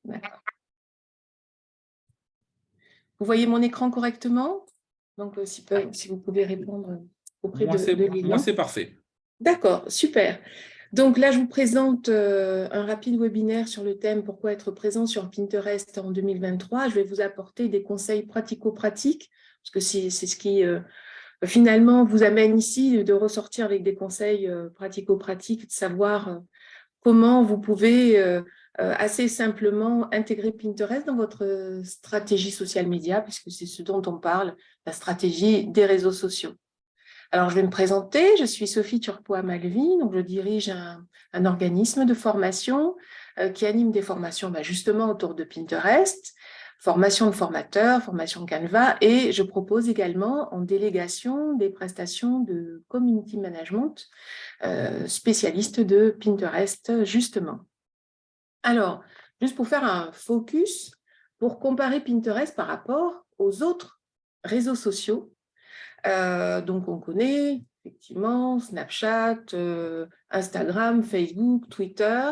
D'accord. Vous voyez mon écran correctement? Donc, si vous pouvez répondre auprès Moi, de Lilian. moi, c'est parfait. D'accord, super. Donc là, je vous présente un rapide webinaire sur le thème « Pourquoi être présent sur Pinterest en 2023 ». Je vais vous apporter des conseils pratico-pratiques, parce que c'est ce qui, finalement, vous amène ici de ressortir avec des conseils pratico-pratiques, de savoir comment vous pouvez assez simplement intégrer Pinterest dans votre stratégie social media, puisque c'est ce dont on parle, la stratégie des réseaux sociaux. Alors, je vais me présenter, je suis Sophie Turpois-Malvy, donc je dirige un organisme de formation qui anime des formations justement autour de Pinterest, formation de formateurs, formation Canva, et je propose également en délégation des prestations de community management spécialistes de Pinterest, justement. Alors, juste pour faire un focus, pour comparer Pinterest par rapport aux autres réseaux sociaux, donc, on connaît effectivement Snapchat, Instagram, Facebook, Twitter,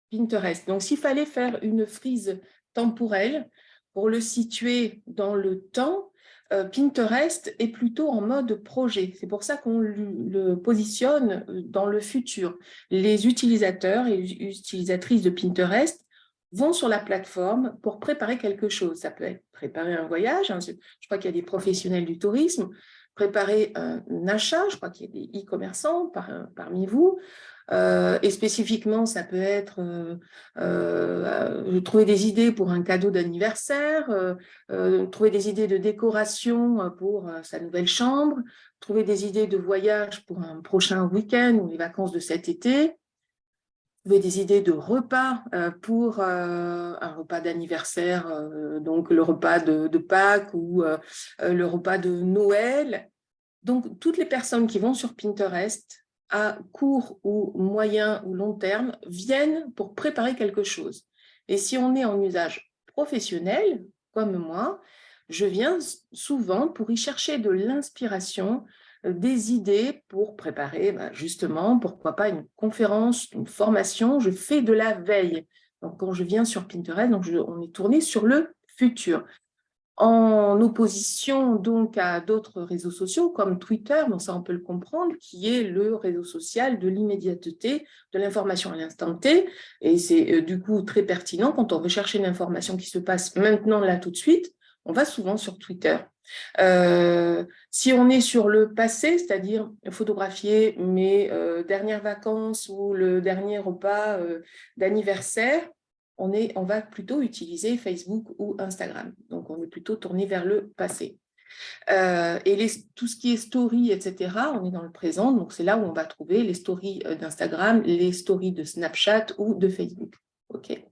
Pinterest. Donc, s'il fallait faire une frise temporelle pour le situer dans le temps, Pinterest est plutôt en mode projet. C'est pour ça qu'on le positionne dans le futur. Les utilisateurs et les utilisatrices de Pinterest vont sur la plateforme pour préparer quelque chose. Ça peut être préparer un voyage, hein, je crois qu'il y a des professionnels du tourisme, préparer un achat, je crois qu'il y a des e-commerçants parmi vous, et spécifiquement, ça peut être trouver des idées pour un cadeau d'anniversaire, trouver des idées de décoration pour sa nouvelle chambre, trouver des idées de voyage pour un prochain week-end ou les vacances de cet été, trouver des idées de repas pour un repas d'anniversaire, donc le repas de Pâques ou le repas de Noël. Donc, toutes les personnes qui vont sur Pinterest, à court ou moyen ou long terme, viennent pour préparer quelque chose. Et si on est en usage professionnel, comme moi, je viens souvent pour y chercher de l'inspiration, des idées pour préparer justement, pourquoi pas une conférence, une formation. Je fais de la veille. Donc, quand je viens sur Pinterest, on est tourné sur le futur. En opposition donc à d'autres réseaux sociaux comme Twitter, bon, ça on peut le comprendre, qui est le réseau social de l'immédiateté, de l'information à l'instant T, et c'est du coup très pertinent quand on veut chercher une information qui se passe maintenant, là, tout de suite, on va souvent sur Twitter. Si on est sur le passé, c'est-à-dire photographier mes dernières vacances ou le dernier repas d'anniversaire, on va plutôt utiliser Facebook ou Instagram. Donc, on est plutôt tourné vers le passé. Et tout ce qui est story, etc., on est dans le présent. Donc, c'est là où on va trouver les stories d'Instagram, les stories de Snapchat ou de Facebook. OK.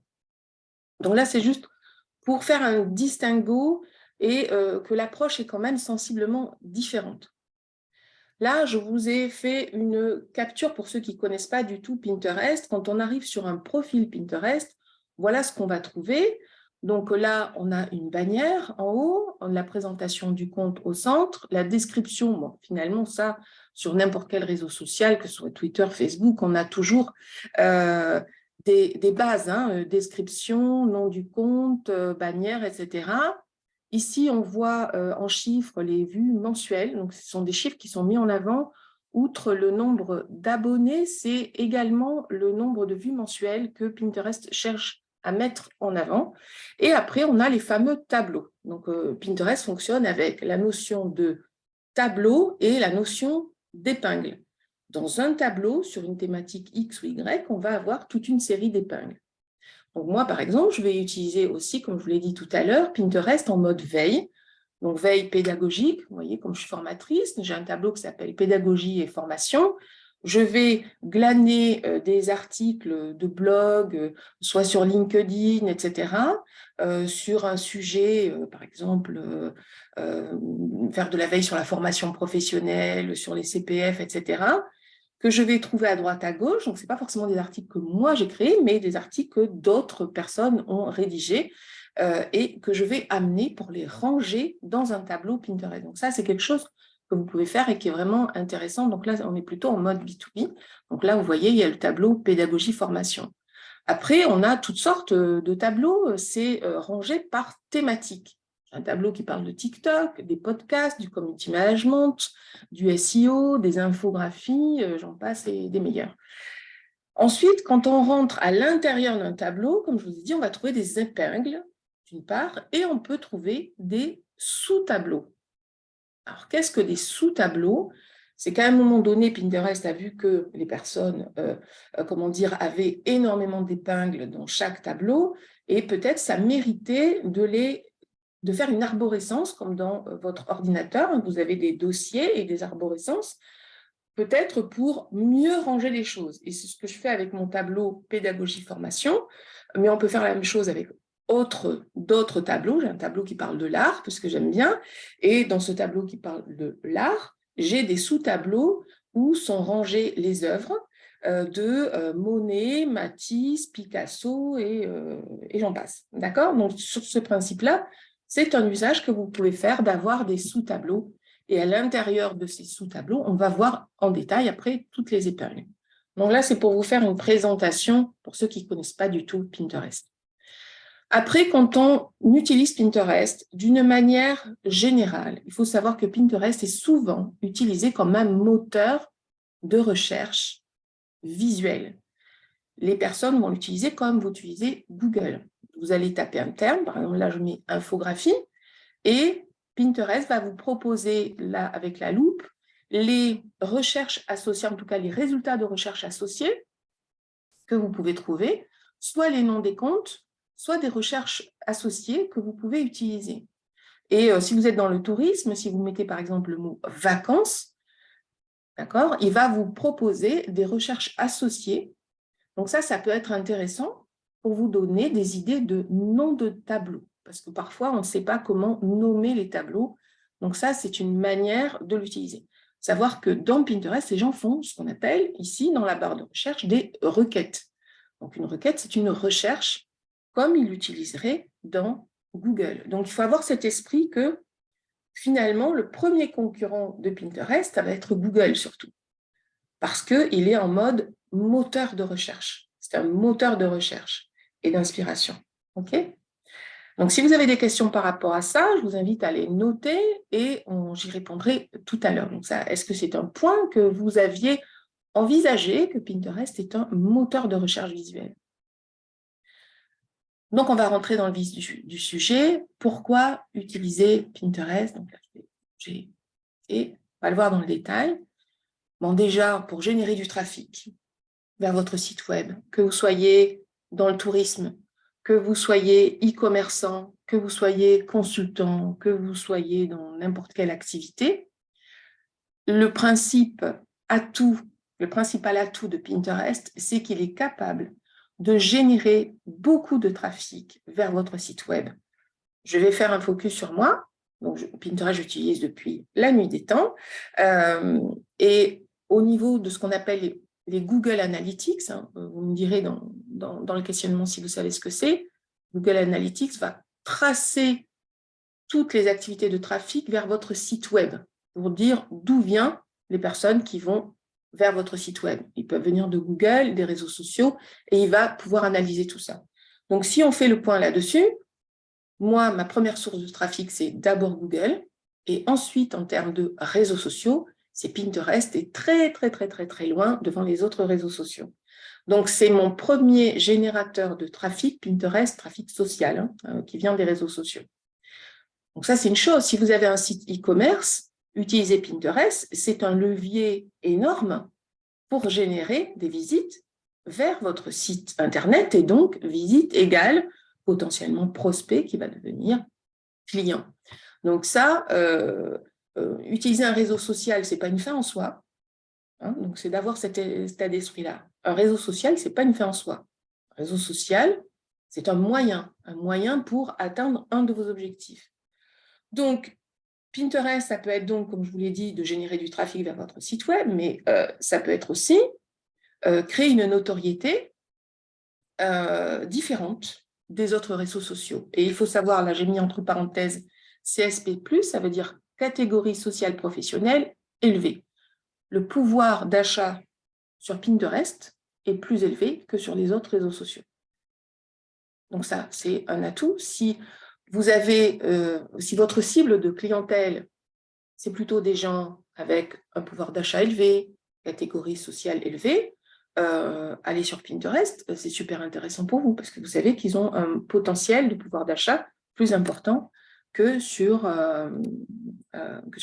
Donc là, c'est juste pour faire un distinguo et que l'approche est quand même sensiblement différente. Là, je vous ai fait une capture pour ceux qui ne connaissent pas du tout Pinterest. Quand on arrive sur un profil Pinterest, voilà ce qu'on va trouver. Donc là, on a une bannière en haut, la présentation du compte au centre, la description. Bon, finalement, ça, sur n'importe quel réseau social, que ce soit Twitter, Facebook, on a toujours des bases, hein, description, nom du compte, bannière, etc. Ici, on voit en chiffres les vues mensuelles. Donc, ce sont des chiffres qui sont mis en avant. Outre le nombre d'abonnés, c'est également le nombre de vues mensuelles que Pinterest cherche à mettre en avant. Et après, on a les fameux tableaux. Donc, Pinterest fonctionne avec la notion de tableau et la notion d'épingle. Dans un tableau, sur une thématique X ou Y, on va avoir toute une série d'épingles. Donc moi, par exemple, je vais utiliser aussi, comme je vous l'ai dit tout à l'heure, Pinterest en mode veille. Donc veille pédagogique, vous voyez, comme je suis formatrice, j'ai un tableau qui s'appelle pédagogie et formation. Je vais glaner des articles de blog, soit sur LinkedIn, etc., sur un sujet, par exemple, faire de la veille sur la formation professionnelle, sur les CPF, etc., que je vais trouver à droite à gauche. Donc, ce n'est pas forcément des articles que moi j'ai créés, mais des articles que d'autres personnes ont rédigés et que je vais amener pour les ranger dans un tableau Pinterest. Donc, ça, c'est quelque chose que vous pouvez faire et qui est vraiment intéressant. Donc là, on est plutôt en mode B2B. Donc là, vous voyez, il y a le tableau pédagogie formation. Après, on a toutes sortes de tableaux, c'est rangé par thématique. Un tableau qui parle de TikTok, des podcasts, du community management, du SEO, des infographies, j'en passe et des meilleurs. Ensuite, quand on rentre à l'intérieur d'un tableau, comme je vous ai dit, on va trouver des épingles, d'une part, et on peut trouver des sous-tableaux. Alors, qu'est-ce que des sous-tableaux? C'est qu'à un moment donné, Pinterest a vu que les personnes avaient énormément d'épingles dans chaque tableau, et peut-être ça méritait de faire une arborescence, comme dans votre ordinateur, vous avez des dossiers et des arborescences, peut-être pour mieux ranger les choses. Et c'est ce que je fais avec mon tableau pédagogie formation, mais on peut faire la même chose avec d'autres tableaux. J'ai un tableau qui parle de l'art, parce que j'aime bien, et dans ce tableau qui parle de l'art, j'ai des sous-tableaux où sont rangées les œuvres de Monet, Matisse, Picasso et j'en passe. D'accord? Donc, sur ce principe-là, c'est un usage que vous pouvez faire d'avoir des sous-tableaux. Et à l'intérieur de ces sous-tableaux, on va voir en détail après toutes les épingles. Donc là, c'est pour vous faire une présentation pour ceux qui ne connaissent pas du tout Pinterest. Après, quand on utilise Pinterest d'une manière générale, il faut savoir que Pinterest est souvent utilisé comme un moteur de recherche visuel. Les personnes vont l'utiliser comme vous utilisez Google. Vous allez taper un terme, par exemple là je mets infographie, et Pinterest va vous proposer, là, avec la loupe, les recherches associées, en tout cas les résultats de recherche associés que vous pouvez trouver, soit les noms des comptes, soit des recherches associées que vous pouvez utiliser. Et si vous êtes dans le tourisme, si vous mettez par exemple le mot « vacances », d'accord, il va vous proposer des recherches associées. Donc ça peut être intéressant pour vous donner des idées de noms de tableaux, parce que parfois, on ne sait pas comment nommer les tableaux. Donc ça, c'est une manière de l'utiliser. Savoir que dans Pinterest, les gens font ce qu'on appelle ici, dans la barre de recherche, des requêtes. Donc une requête, c'est une recherche comme ils l'utiliseraient dans Google. Donc il faut avoir cet esprit que finalement, le premier concurrent de Pinterest, ça va être Google surtout, parce qu'il est en mode moteur de recherche. C'est un moteur de recherche et d'inspiration. OK ? Donc, si vous avez des questions par rapport à ça, je vous invite à les noter et j'y répondrai tout à l'heure. Donc, ça, est-ce que c'est un point que vous aviez envisagé, que Pinterest est un moteur de recherche visuelle? Donc, on va rentrer dans le vif du sujet. Pourquoi utiliser Pinterest? Donc, là, on va le voir dans le détail. Bon, déjà, pour générer du trafic vers votre site web, que vous soyez dans le tourisme, que vous soyez e-commerçant, que vous soyez consultant, que vous soyez dans n'importe quelle activité, le principal atout de Pinterest, c'est qu'il est capable de générer beaucoup de trafic vers votre site web. Je vais faire un focus sur moi. Donc, Pinterest, j'utilise depuis la nuit des temps. Et au niveau de ce qu'on appelle les Google Analytics, hein, vous me direz dans le questionnement si vous savez ce que c'est, Google Analytics va tracer toutes les activités de trafic vers votre site web pour dire d'où viennent les personnes qui vont vers votre site web. Ils peuvent venir de Google, des réseaux sociaux, et il va pouvoir analyser tout ça. Donc, si on fait le point là-dessus, moi, ma première source de trafic, c'est d'abord Google, et ensuite, en termes de réseaux sociaux, c'est Pinterest, et très, très, très, très, très loin devant les autres réseaux sociaux. Donc, c'est mon premier générateur de trafic, Pinterest, trafic social, qui vient des réseaux sociaux. Donc ça, c'est une chose. Si vous avez un site e-commerce, utiliser Pinterest, c'est un levier énorme pour générer des visites vers votre site Internet, et donc visite égale potentiellement prospect qui va devenir client. Donc ça, utiliser un réseau social, ce n'est pas une fin en soi. Hein, donc c'est d'avoir cet état d'esprit-là. Un réseau social, ce n'est pas une fin en soi. Un réseau social, c'est un moyen pour atteindre un de vos objectifs. Donc, Pinterest, ça peut être donc, comme je vous l'ai dit, de générer du trafic vers votre site web, mais ça peut être aussi créer une notoriété différente des autres réseaux sociaux. Et il faut savoir, là j'ai mis entre parenthèses CSP+, ça veut dire catégorie sociale professionnelle élevée. Le pouvoir d'achat sur Pinterest est plus élevé que sur les autres réseaux sociaux. Donc ça, c'est un atout. Si votre cible de clientèle, c'est plutôt des gens avec un pouvoir d'achat élevé, catégorie sociale élevée, aller sur Pinterest, c'est super intéressant pour vous parce que vous savez qu'ils ont un potentiel de pouvoir d'achat plus important que sur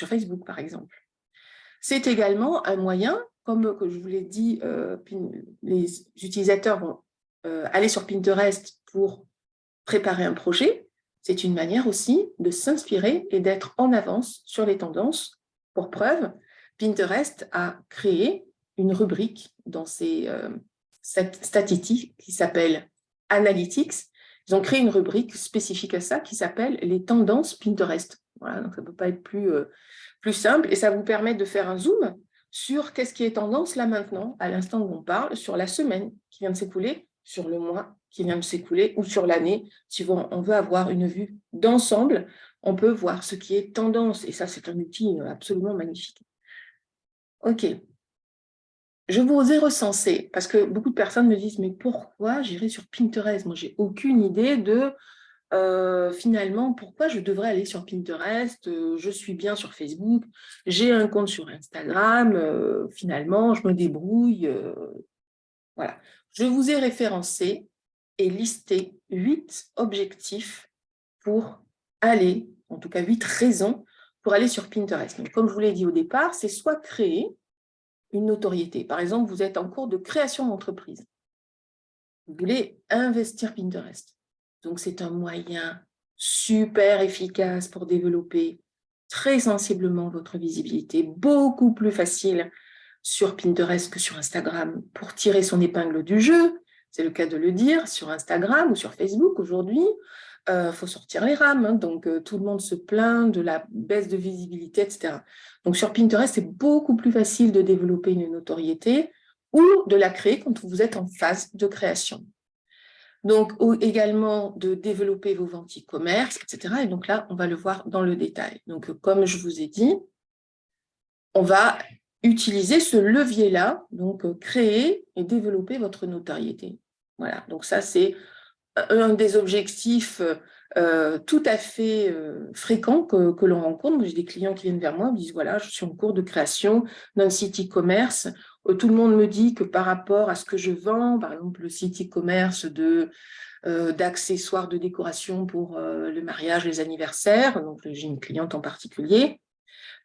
Facebook, par exemple. C'est également un moyen, comme que je vous l'ai dit, les utilisateurs vont aller sur Pinterest pour préparer un projet. C'est une manière aussi de s'inspirer et d'être en avance sur les tendances. Pour preuve, Pinterest a créé une rubrique dans ses statistiques qui s'appelle Analytics. Ils ont créé une rubrique spécifique à ça qui s'appelle les tendances Pinterest. Voilà, donc ça ne peut pas être plus simple et ça vous permet de faire un zoom sur qu'est-ce qui est tendance là maintenant, à l'instant où on parle, sur la semaine qui vient de s'écouler, sur le mois qui vient de s'écouler ou sur l'année. Si on veut avoir une vue d'ensemble, on peut voir ce qui est tendance et ça, c'est un outil absolument magnifique. OK. Je vous ai recensé parce que beaucoup de personnes me disent « Mais pourquoi j'irai sur Pinterest ?» Moi, j'ai aucune idée de finalement, pourquoi je devrais aller sur Pinterest? Je suis bien sur Facebook, j'ai un compte sur Instagram, finalement, je me débrouille. Voilà. Je vous ai référencé et listé 8 objectifs pour aller, en tout cas 8 raisons pour aller sur Pinterest. Donc, comme je vous l'ai dit au départ, c'est soit créer une notoriété. Par exemple, vous êtes en cours de création d'entreprise. Vous voulez investir Pinterest. Donc, c'est un moyen super efficace pour développer très sensiblement votre visibilité, beaucoup plus facile sur Pinterest que sur Instagram pour tirer son épingle du jeu. C'est le cas de le dire, sur Instagram ou sur Facebook aujourd'hui, faut sortir les rames. Hein, donc, tout le monde se plaint de la baisse de visibilité, etc. Donc, sur Pinterest, c'est beaucoup plus facile de développer une notoriété ou de la créer quand vous êtes en phase de création. Donc, également de développer vos ventes e-commerce, etc. Et donc là, on va le voir dans le détail. Donc, comme je vous ai dit, on va utiliser ce levier-là, donc créer et développer votre notoriété. Voilà, donc ça, c'est un des objectifs tout à fait fréquents que l'on rencontre. J'ai des clients qui viennent vers moi, me disent, voilà, je suis en cours de création d'un site e-commerce. Tout le monde me dit que par rapport à ce que je vends, par exemple le site e-commerce d'accessoires de décoration pour le mariage, les anniversaires, donc j'ai une cliente en particulier,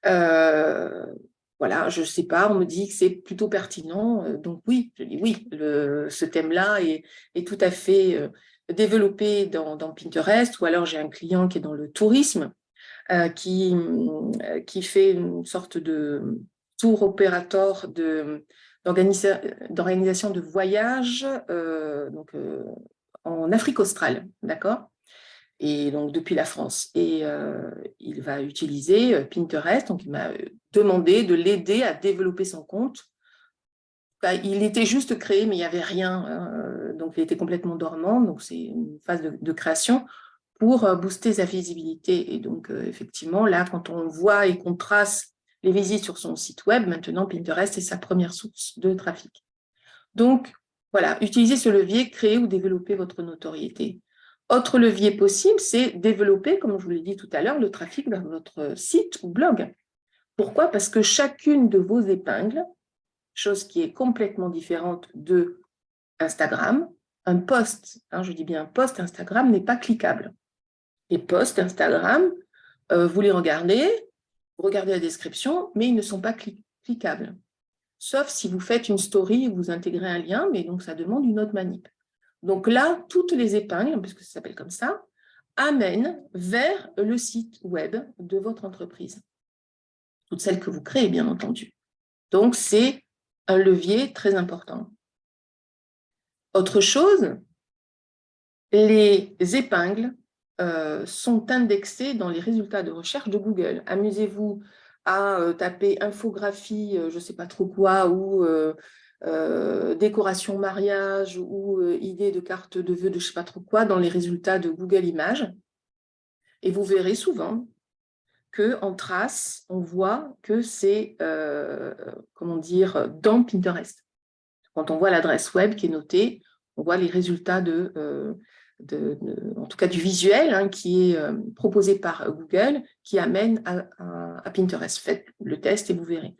voilà, je ne sais pas, on me dit que c'est plutôt pertinent. Donc oui, je dis oui, ce thème-là est tout à fait développé dans Pinterest. Ou alors j'ai un client qui est dans le tourisme, qui fait une sorte de tour opérateur d'organisation de voyage en Afrique australe, d'accord? Et donc depuis la France. Et il va utiliser Pinterest, donc il m'a demandé de l'aider à développer son compte. Il était juste créé, mais il n'y avait rien, donc il était complètement dormant, donc c'est une phase de création pour booster sa visibilité. Et donc effectivement, là, quand on voit et qu'on trace les visites sur son site web, maintenant Pinterest est sa première source de trafic. Donc voilà, utilisez ce levier, créer ou développer votre notoriété. Autre levier possible, c'est développer, comme je vous l'ai dit tout à l'heure, le trafic vers votre site ou blog. Pourquoi? Parce que chacune de vos épingles, chose qui est complètement différente de Instagram, un post, je dis bien un post Instagram, n'est pas cliquable. Les posts Instagram, vous les regardez, vous regardez la description, mais ils ne sont pas cliquables. Sauf si vous faites une story et vous intégrez un lien, mais donc ça demande une autre manip. Donc là, toutes les épingles, puisque ça s'appelle comme ça, amènent vers le site web de votre entreprise. Toutes celles que vous créez, bien entendu. Donc, c'est un levier très important. Autre chose, les épingles sont indexées dans les résultats de recherche de Google. Amusez-vous à taper infographie, je ne sais pas trop quoi, ou décoration mariage ou idée de carte de vœux de je ne sais pas trop quoi dans les résultats de Google Images. Et vous verrez souvent qu'en trace, on voit que c'est, comment dire, dans Pinterest. Quand on voit l'adresse web qui est notée, on voit les résultats de en tout cas du visuel, hein, qui est proposé par Google, qui amène à Pinterest. Faites le test et vous verrez.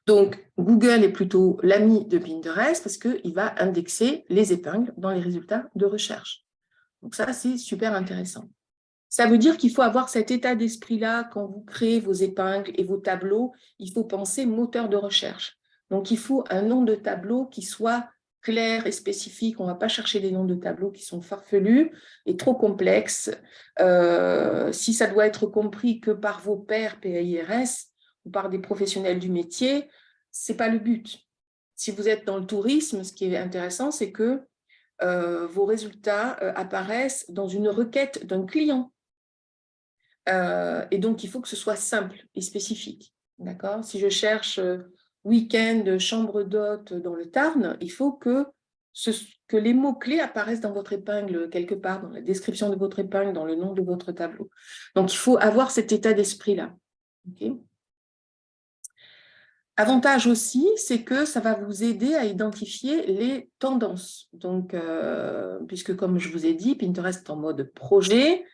Donc, Google est plutôt l'ami de Pinterest parce qu'il va indexer les épingles dans les résultats de recherche. Donc ça, c'est super intéressant. Ça veut dire qu'il faut avoir cet état d'esprit-là quand vous créez vos épingles et vos tableaux. Il faut penser moteur de recherche. Donc, il faut un nom de tableau qui soit clair et spécifique. On ne va pas chercher des noms de tableaux qui sont farfelus et trop complexes. Si ça doit être compris que par vos pairs PAIRS ou par des professionnels du métier, ce n'est pas le but. Si vous êtes dans le tourisme, ce qui est intéressant, c'est que vos résultats apparaissent dans une requête d'un client. Et donc, il faut que ce soit simple et spécifique. D'accord ? Si je cherche week-end, chambre d'hôte dans le Tarn, il faut que les mots-clés apparaissent dans votre épingle quelque part, dans la description de votre épingle, dans le nom de votre tableau. Donc, il faut avoir cet état d'esprit-là. Okay ? Avantage aussi, c'est que ça va vous aider à identifier les tendances. Donc, puisque comme je vous ai dit, Pinterest est en mode projet,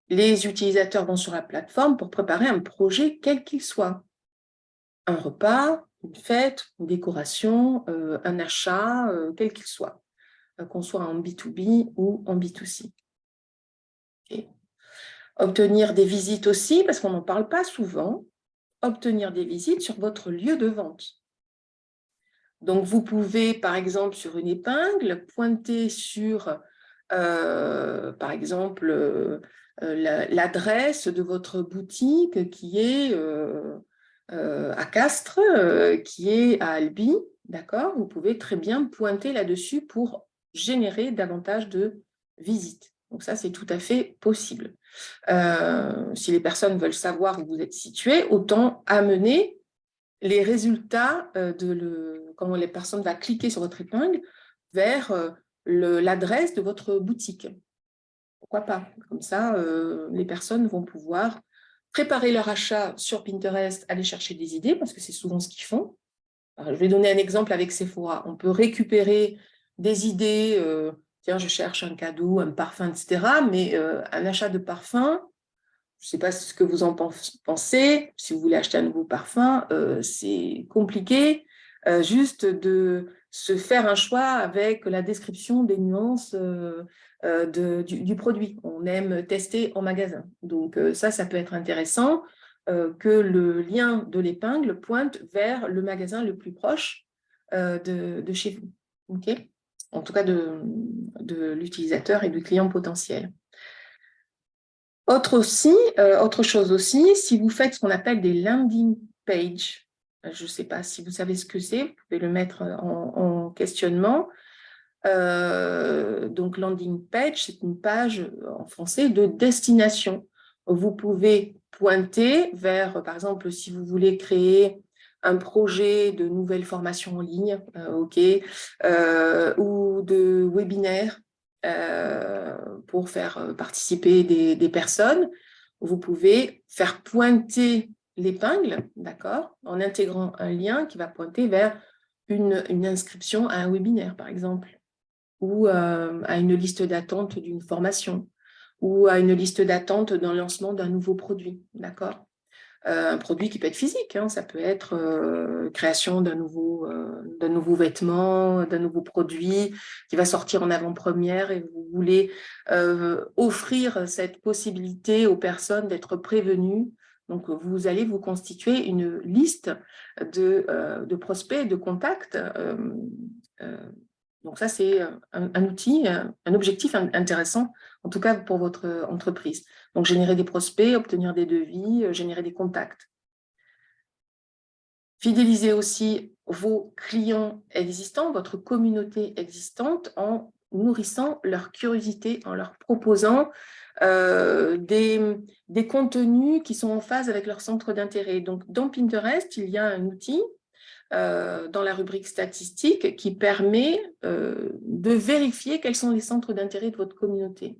les utilisateurs vont sur la plateforme pour préparer un projet quel qu'il soit. Un repas, une fête, une décoration, un achat, quel qu'il soit, qu'on soit en B2B ou en B2C. Okay. Obtenir des visites aussi, parce qu'on n'en parle pas souvent, obtenir des visites sur votre lieu de vente. Donc, vous pouvez, par exemple, sur une épingle, pointer sur, par exemple, l'adresse de votre boutique qui est à Castres, qui est à Albi, d'accord ? Vous pouvez très bien pointer là-dessus pour générer davantage de visites. Donc ça, c'est tout à fait possible. Si les personnes veulent savoir où vous êtes situé, autant amener les résultats comment les personnes vont cliquer sur votre épingle vers l'adresse de votre boutique. Pourquoi pas ? Comme ça, les personnes vont pouvoir préparer leur achat sur Pinterest, aller chercher des idées, parce que c'est souvent ce qu'ils font. Alors, je vais donner un exemple avec Sephora. On peut récupérer des idées, tiens, je cherche un cadeau, un parfum, etc. Mais un achat de parfum, je ne sais pas ce que vous en pensez. Si vous voulez acheter un nouveau parfum, c'est compliqué juste de se faire un choix avec la description des nuances du produit. On aime tester en magasin. Donc ça peut être intéressant que le lien de l'épingle pointe vers le magasin le plus proche de chez vous. Okay ? En tout cas, de l'utilisateur et du client potentiel. Autre chose aussi, si vous faites ce qu'on appelle des landing pages, je ne sais pas si vous savez ce que c'est, vous pouvez le mettre en questionnement. Donc, landing page, c'est une page en français de destination. Vous pouvez pointer vers, par exemple, si vous voulez créer un projet de nouvelle formation en ligne, ou de webinaire, pour faire participer des personnes, vous pouvez faire pointer l'épingle, d'accord, en intégrant un lien qui va pointer vers une inscription à un webinaire, par exemple, ou à une liste d'attente d'une formation, ou à une liste d'attente d'un lancement d'un nouveau produit, d'accord ? Un produit qui peut être physique, hein, ça peut être création d'un nouveau vêtement, d'un nouveau produit qui va sortir en avant-première et vous voulez offrir cette possibilité aux personnes d'être prévenues. Donc, vous allez vous constituer une liste de prospects, de contacts. Donc, ça, c'est un outil, un objectif intéressant, en tout cas pour votre entreprise. Donc, générer des prospects, obtenir des devis, générer des contacts. Fidéliser aussi vos clients existants, votre communauté existante, en nourrissant leur curiosité, en leur proposant des contenus qui sont en phase avec leur centre d'intérêt. Donc, dans Pinterest, il y a un outil dans la rubrique statistiques qui permet de vérifier quels sont les centres d'intérêt de votre communauté.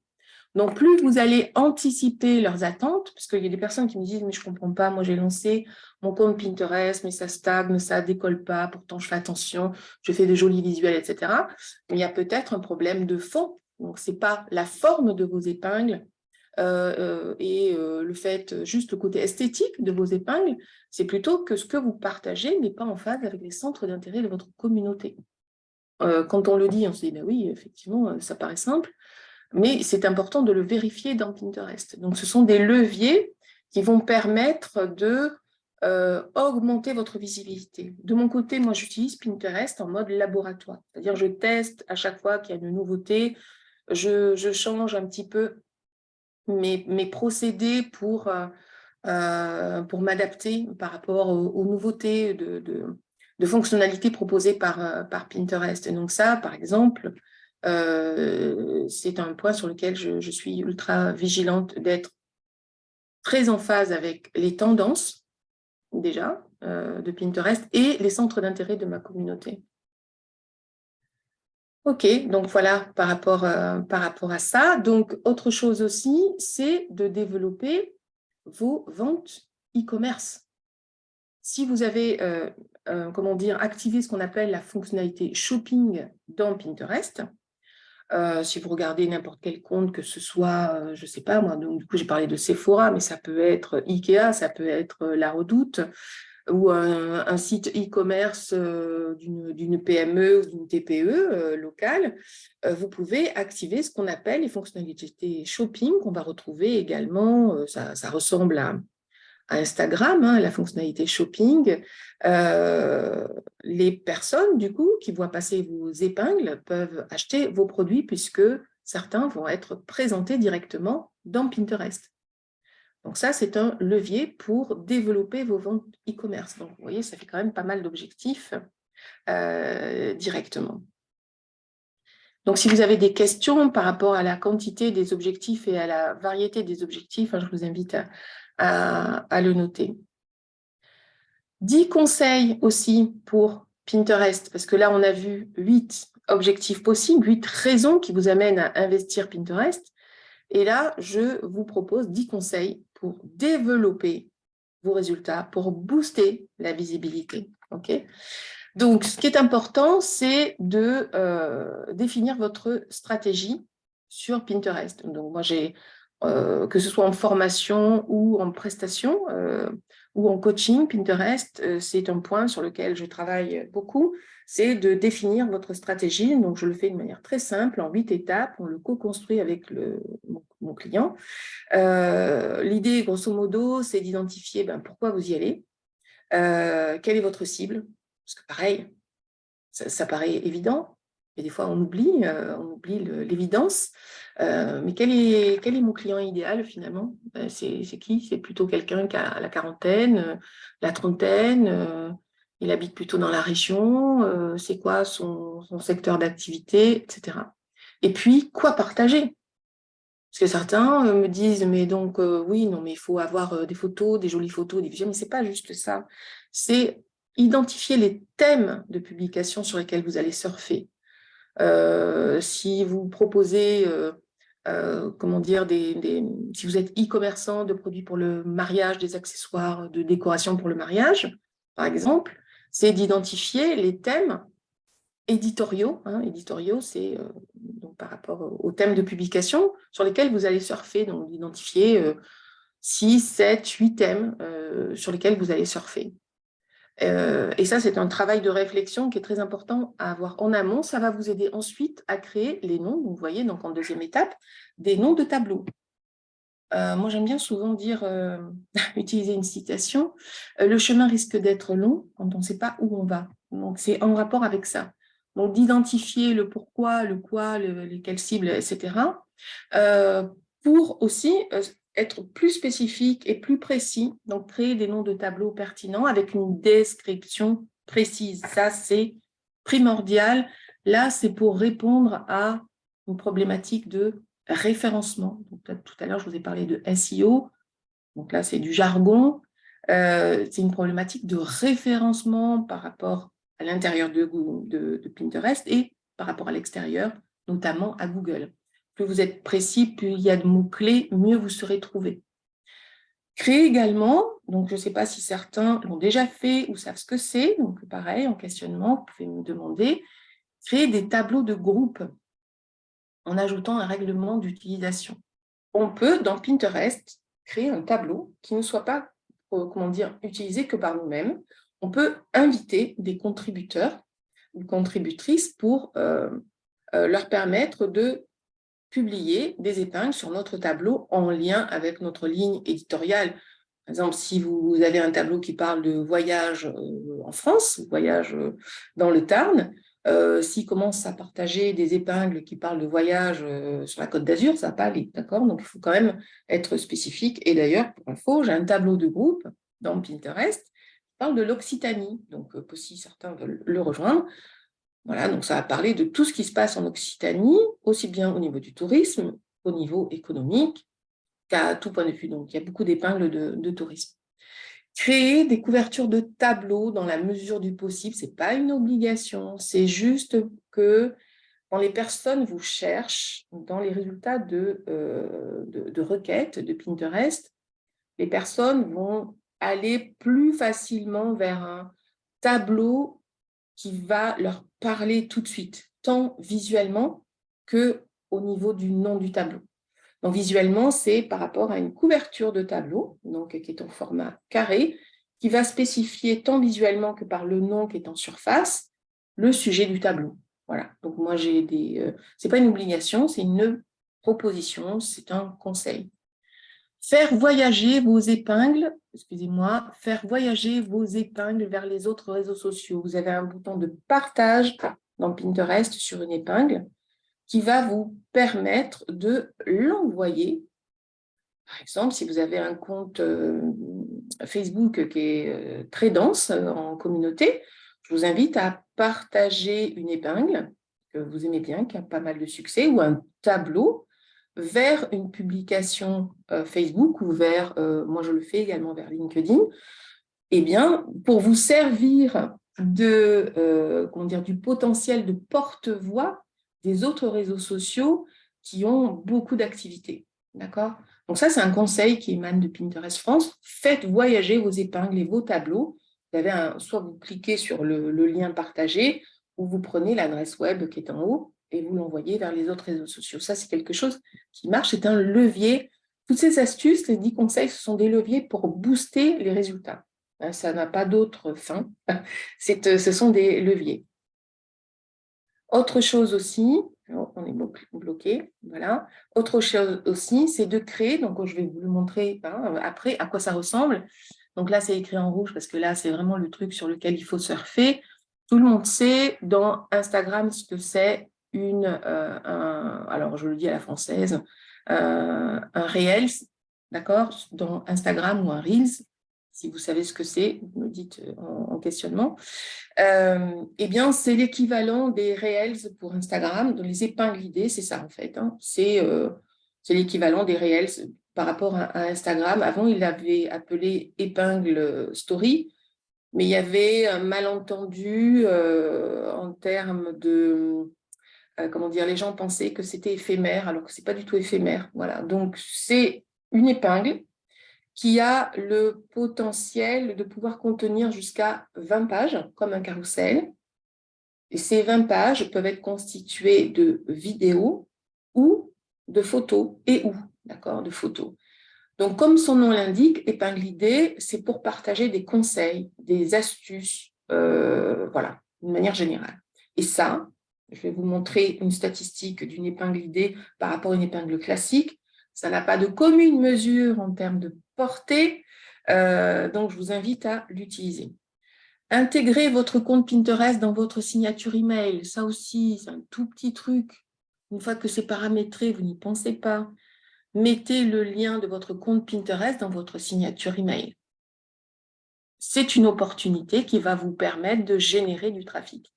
Donc, plus vous allez anticiper leurs attentes, parce qu'il y a des personnes qui me disent « mais je ne comprends pas, moi j'ai lancé mon compte Pinterest, mais ça stagne, ça ne décolle pas, pourtant je fais attention, je fais de jolis visuels, etc. » Mais il y a peut-être un problème de fond Donc, ce n'est pas la forme de vos épingles le fait, juste le côté esthétique de vos épingles, c'est plutôt que ce que vous partagez n'est pas en phase avec les centres d'intérêt de votre communauté. Quand on le dit, on se dit, ben oui, effectivement, ça paraît simple, mais c'est important de le vérifier dans Pinterest. Donc, ce sont des leviers qui vont permettre de augmenter votre visibilité. De mon côté, moi, j'utilise Pinterest en mode laboratoire. C'est-à-dire, je teste à chaque fois qu'il y a une nouveauté, je change un petit peu mes procédés pour m'adapter par rapport aux nouveautés de fonctionnalités proposées par Pinterest. Et donc ça, par exemple, c'est un point sur lequel je suis ultra vigilante d'être très en phase avec les tendances, déjà, de Pinterest et les centres d'intérêt de ma communauté. Ok, donc voilà, par rapport à ça. Donc, autre chose aussi, c'est de développer vos ventes e-commerce. Si vous avez, comment dire, activé ce qu'on appelle la fonctionnalité shopping dans Pinterest, si vous regardez n'importe quel compte, que ce soit, je ne sais pas moi, donc, du coup j'ai parlé de Sephora, mais ça peut être Ikea, ça peut être La Redoute, ou un site e-commerce d'une PME ou d'une TPE locale, vous pouvez activer ce qu'on appelle les fonctionnalités shopping, qu'on va retrouver également, ça ressemble à Instagram, hein, la fonctionnalité shopping. Les personnes, du coup, qui voient passer vos épingles peuvent acheter vos produits puisque certains vont être présentés directement dans Pinterest. Donc ça, c'est un levier pour développer vos ventes e-commerce. Donc, vous voyez, ça fait quand même pas mal d'objectifs directement. Donc, si vous avez des questions par rapport à la quantité des objectifs et à la variété des objectifs, hein, je vous invite à le noter. 10 conseils aussi pour Pinterest, parce que là, on a vu 8 objectifs possibles, 8 raisons qui vous amènent à investir Pinterest. Et là, je vous propose 10 conseils pour développer vos résultats, pour booster la visibilité. Okay. Donc, ce qui est important, c'est de définir votre stratégie sur Pinterest. Donc, moi, j'ai, que ce soit en formation ou en prestation ou en coaching, Pinterest, c'est un point sur lequel je travaille beaucoup, c'est de définir votre stratégie. Donc, je le fais de manière très simple, en 8 étapes. On le co-construit avec mon client. L'idée, grosso modo, c'est d'identifier pourquoi vous y allez, quelle est votre cible, parce que pareil, ça paraît évident, mais des fois on oublie l'évidence. Mais quel est mon client idéal finalement? C'est qui? C'est plutôt quelqu'un qui a la quarantaine, la trentaine, il habite plutôt dans la région, c'est quoi son secteur d'activité, etc. Et puis, quoi partager? Parce que certains me disent, mais donc, oui, non, mais il faut avoir des photos, des jolies photos, des visuels, mais ce n'est pas juste ça. C'est identifier les thèmes de publication sur lesquels vous allez surfer. Si vous proposez, comment dire, si vous êtes e-commerçant de produits pour le mariage, des accessoires de décoration pour le mariage, par exemple, c'est d'identifier les thèmes éditoriaux. Éditoriaux, c'est donc par rapport aux thèmes de publication sur lesquels vous allez surfer, donc d'identifier 6, 7, 8 thèmes sur lesquels vous allez surfer. Et ça, c'est un travail de réflexion qui est très important à avoir en amont. Ça va vous aider ensuite à créer les noms. Vous voyez, donc en deuxième étape, des noms de tableaux. Moi, j'aime bien souvent dire, utiliser une citation, le chemin risque d'être long quand on ne sait pas où on va. Donc, c'est en rapport avec ça. Donc, d'identifier le pourquoi, le quoi, lesquelles cibles, etc. Pour aussi être plus spécifique et plus précis, donc créer des noms de tableaux pertinents avec une description précise. Ça, c'est primordial. Là, c'est pour répondre à une problématique de référencement. Donc, tout à l'heure, je vous ai parlé de SEO. Donc là, c'est du jargon. C'est une problématique de référencement par rapport à l'intérieur de Pinterest et par rapport à l'extérieur, notamment à Google. Plus vous êtes précis, plus il y a de mots-clés, mieux vous serez trouvé. Créer également, donc je ne sais pas si certains l'ont déjà fait ou savent ce que c'est, donc pareil, en questionnement, vous pouvez me demander, créer des tableaux de groupe. en ajoutant un règlement d'utilisation. On peut, dans Pinterest, créer un tableau qui ne soit pas, comment dire, utilisé que par nous-mêmes. On peut inviter des contributeurs ou contributrices pour leur permettre de publier des épingles sur notre tableau en lien avec notre ligne éditoriale. Par exemple, si vous avez un tableau qui parle de voyage en France, voyage dans le Tarn, s'il commence à partager des épingles qui parlent de voyage sur la Côte d'Azur, ça ne va pas aller, d'accord? Donc, il faut quand même être spécifique. Et d'ailleurs, pour info, j'ai un tableau de groupe dans Pinterest qui parle de l'Occitanie. Donc, si certains veulent le rejoindre, voilà, donc ça va parler de tout ce qui se passe en Occitanie, aussi bien au niveau du tourisme, au niveau économique, qu'à tout point de vue. Donc, il y a beaucoup d'épingles de tourisme. Créer des couvertures de tableaux dans la mesure du possible, ce n'est pas une obligation, c'est juste que quand les personnes vous cherchent, dans les résultats de requêtes de Pinterest, les personnes vont aller plus facilement vers un tableau qui va leur parler tout de suite, tant visuellement qu'au niveau du nom du tableau. Donc, visuellement, c'est par rapport à une couverture de tableau, donc, qui est en format carré, qui va spécifier tant visuellement que par le nom qui est en surface, le sujet du tableau. Voilà. Donc, moi, j'ai des... c'est pas une obligation, c'est une proposition, c'est un conseil. Faire voyager vos épingles, excusez-moi, faire voyager vos épingles vers les autres réseaux sociaux. Vous avez un bouton de partage dans Pinterest sur une épingle qui va vous permettre de l'envoyer. Par exemple, si vous avez un compte Facebook qui est très dense en communauté, je vous invite à partager une épingle que vous aimez bien, qui a pas mal de succès, ou un tableau vers une publication Facebook ou vers, moi je le fais également vers LinkedIn, eh bien, pour vous servir comment dire, du potentiel de porte-voix des autres réseaux sociaux qui ont beaucoup d'activités. D'accord? Donc ça, c'est un conseil qui émane de Pinterest France. Faites voyager vos épingles et vos tableaux. Vous avez soit vous cliquez sur le lien partagé, ou vous prenez l'adresse web qui est en haut et vous l'envoyez vers les autres réseaux sociaux. Ça, c'est quelque chose qui marche. C'est un levier. Toutes ces astuces, les 10 conseils, ce sont des leviers pour booster les résultats. Ça n'a pas d'autre fin. Ce sont des leviers. Autre chose aussi, on est bloqué, voilà. Autre chose aussi, c'est de créer, donc je vais vous le montrer après à quoi ça ressemble. Donc là, c'est écrit en rouge parce que là, c'est vraiment le truc sur lequel il faut surfer. Tout le monde sait dans Instagram ce que c'est alors je le dis à la française, un Reels, d'accord, dans Instagram ou un Reels. Si vous savez ce que c'est, vous me dites en questionnement. Eh bien, c'est l'équivalent des Reels pour Instagram. Donc, les épingles idées, c'est ça en fait. C'est l'équivalent des Reels par rapport à Instagram. Avant, il l'avait appelé épingle story, mais il y avait un malentendu en termes de... comment dire, les gens pensaient que c'était éphémère, alors que ce n'est pas du tout éphémère. Voilà. Donc, c'est une épingle qui a le potentiel de pouvoir contenir jusqu'à 20 pages, comme un carrousel. Et ces 20 pages peuvent être constituées de vidéos ou de photos, d'accord, de photos. Donc, comme son nom l'indique, épingle idée, c'est pour partager des conseils, des astuces, voilà, d'une manière générale. Et ça, je vais vous montrer une statistique d'une épingle idée par rapport à une épingle classique. Ça n'a pas de commune mesure en termes de portée, donc je vous invite à l'utiliser. Intégrez votre compte Pinterest dans votre signature email. Ça aussi, c'est un tout petit truc. Une fois que c'est paramétré, vous n'y pensez pas. Mettez le lien de votre compte Pinterest dans votre signature email. C'est une opportunité qui va vous permettre de générer du trafic.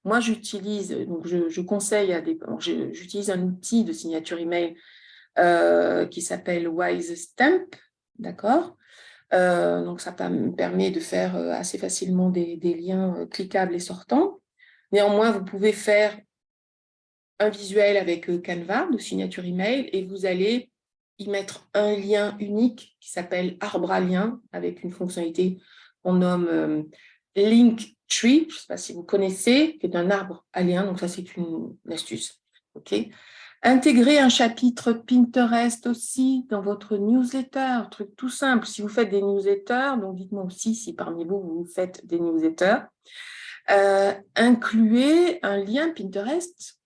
Moi, j'utilise, donc je conseille j'utilise un outil de signature email qui s'appelle WiseStamp, d'accord? Donc, ça me permet de faire assez facilement des liens cliquables et sortants. Néanmoins, vous pouvez faire un visuel avec Canva de signature email et vous allez y mettre un lien unique qui s'appelle arbre à lien avec une fonctionnalité qu'on nomme Linktree, je ne sais pas si vous connaissez, qui est un arbre à lien, donc ça c'est une astuce. Okay. Intégrer un chapitre Pinterest aussi dans votre newsletter, un truc tout simple. Si vous faites des newsletters, donc dites-moi aussi si parmi vous, vous faites des newsletters. Incluez un lien Pinterest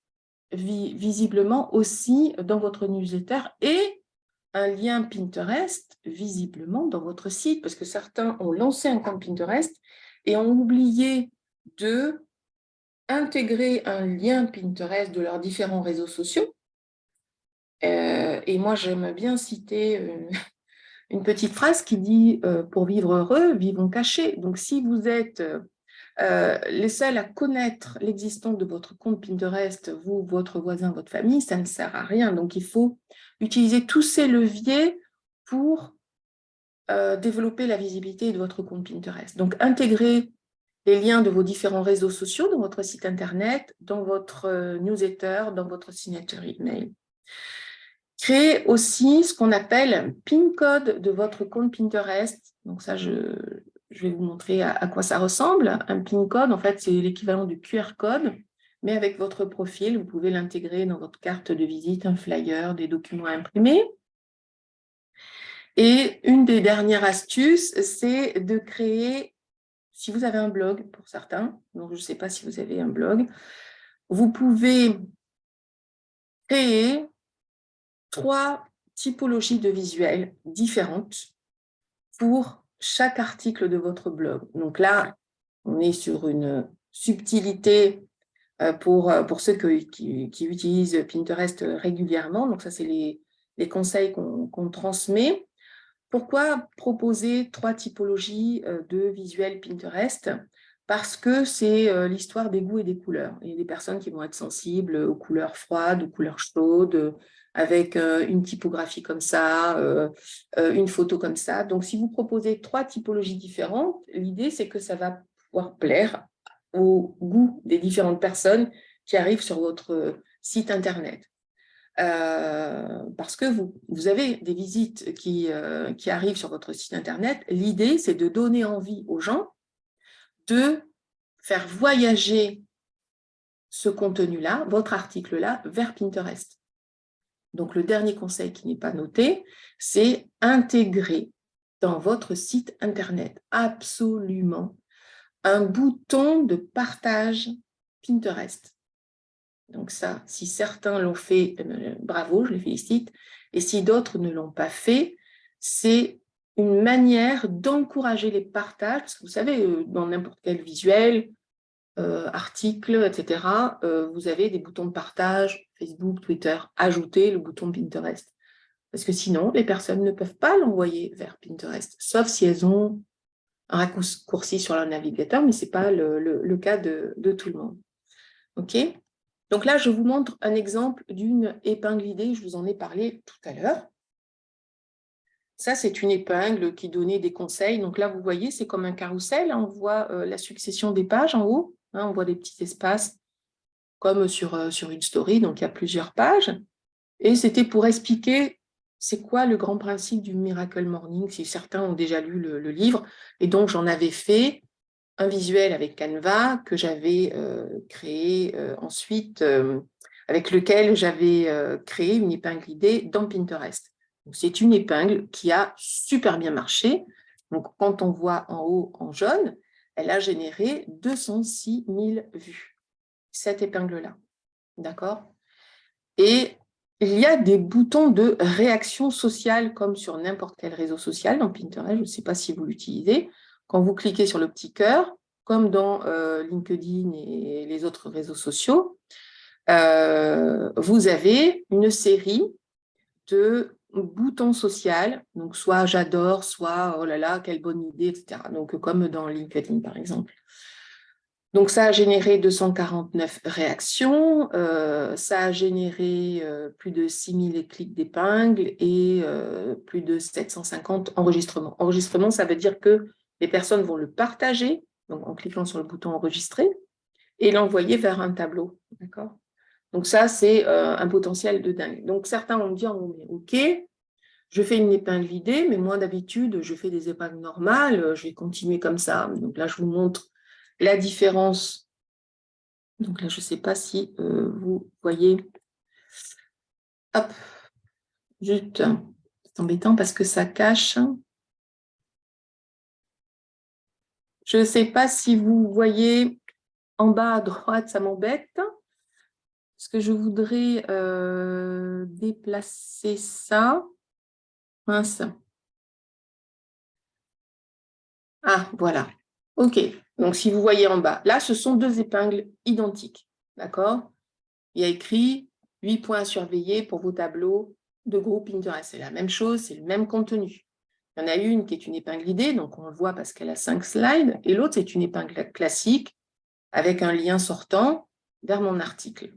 visiblement aussi dans votre newsletter et un lien Pinterest visiblement dans votre site, parce que certains ont lancé un compte Pinterest et ont oublié de intégrer un lien Pinterest de leurs différents réseaux sociaux. Et moi, j'aime bien citer une petite phrase qui dit pour vivre heureux, vivons cachés. Donc, si vous êtes les seuls à connaître l'existence de votre compte Pinterest, vous, votre voisin, votre famille, ça ne sert à rien. Donc, il faut utiliser tous ces leviers pour développer la visibilité de votre compte Pinterest. Donc, intégrer les liens de vos différents réseaux sociaux dans votre site Internet, dans votre newsletter, dans votre signature email. Créez aussi ce qu'on appelle un PIN code de votre compte Pinterest. Donc ça, je vais vous montrer à quoi ça ressemble. Un PIN code, en fait, c'est l'équivalent du QR code, mais avec votre profil, vous pouvez l'intégrer dans votre carte de visite, un flyer, des documents imprimés. Et une des dernières astuces, c'est de créer, si vous avez un blog pour certains, donc je ne sais pas si vous avez un blog, vous pouvez créer 3 typologies de visuels différentes pour chaque article de votre blog. Donc là, on est sur une subtilité pour ceux qui utilisent Pinterest régulièrement. Donc ça, c'est les conseils qu'on transmet. Pourquoi proposer 3 typologies de visuels Pinterest? Parce que c'est l'histoire des goûts et des couleurs. Il y a des personnes qui vont être sensibles aux couleurs froides, aux couleurs chaudes, avec une typographie comme ça, une photo comme ça. Donc, si vous proposez 3 typologies différentes, l'idée, c'est que ça va pouvoir plaire au goût des différentes personnes qui arrivent sur votre site Internet. Parce que vous avez des visites qui arrivent sur votre site Internet. L'idée, c'est de donner envie aux gens de faire voyager ce contenu-là, votre article-là, vers Pinterest. Donc, le dernier conseil qui n'est pas noté, c'est intégrer dans votre site Internet absolument un bouton de partage Pinterest. Donc ça, si certains l'ont fait, bravo, je les félicite. Et si d'autres ne l'ont pas fait, c'est une manière d'encourager les partages. Parce que vous savez, dans n'importe quel visuel, article, etc., vous avez des boutons de partage, Facebook, Twitter. Ajoutez le bouton Pinterest. Parce que sinon, les personnes ne peuvent pas l'envoyer vers Pinterest, sauf si elles ont un raccourci sur leur navigateur, mais ce n'est pas le cas de tout le monde. OK ? Donc là, je vous montre un exemple d'une épingle idée, je vous en ai parlé tout à l'heure. Ça, c'est une épingle qui donnait des conseils. Donc là, vous voyez, c'est comme un carrousel. On voit la succession des pages en haut. On voit des petits espaces comme sur une story. Donc, il y a plusieurs pages. Et c'était pour expliquer c'est quoi le grand principe du Miracle Morning, si certains ont déjà lu le livre. Et donc, j'en avais fait un visuel avec Canva que j'avais créé ensuite, avec lequel j'avais créé une épingle idée dans Pinterest. C'est une épingle qui a super bien marché. Donc, quand on voit en haut en jaune, elle a généré 206 000 vues, cette épingle-là. D'accord? Et il y a des boutons de réaction sociale comme sur n'importe quel réseau social dans Pinterest. Je ne sais pas si vous l'utilisez. Quand vous cliquez sur le petit cœur, comme dans LinkedIn et les autres réseaux sociaux, vous avez une série de boutons sociaux, donc soit j'adore, soit oh là là, quelle bonne idée, etc. Donc comme dans LinkedIn par exemple. Donc ça a généré 249 réactions, ça a généré plus de 6000 clics d'épingle et plus de 750 enregistrements. Enregistrement, ça veut dire que les personnes vont le partager, donc en cliquant sur le bouton enregistrer, et l'envoyer vers un tableau. D'accord ? Donc ça, c'est un potentiel de dingue. Donc certains vont me dire, oh, mais ok, je fais une épingle idée, mais moi d'habitude, je fais des épingles normales, je vais continuer comme ça. Donc là, je vous montre la différence. Donc là, je ne sais pas si vous voyez Hop, juste, c'est embêtant parce que ça cache. Je ne sais pas si vous voyez en bas à droite, ça m'embête. Parce que je voudrais déplacer ça. Mince. Ah, voilà. OK. Donc, si vous voyez en bas, là, ce sont deux épingles identiques. D'accord? Il y a écrit 8 points à surveiller pour vos tableaux de groupe Pinterest. C'est la même chose, c'est le même contenu. Il y en a une qui est une épingle idée, donc on le voit parce qu'elle a 5 slides, et l'autre, c'est une épingle classique avec un lien sortant vers mon article.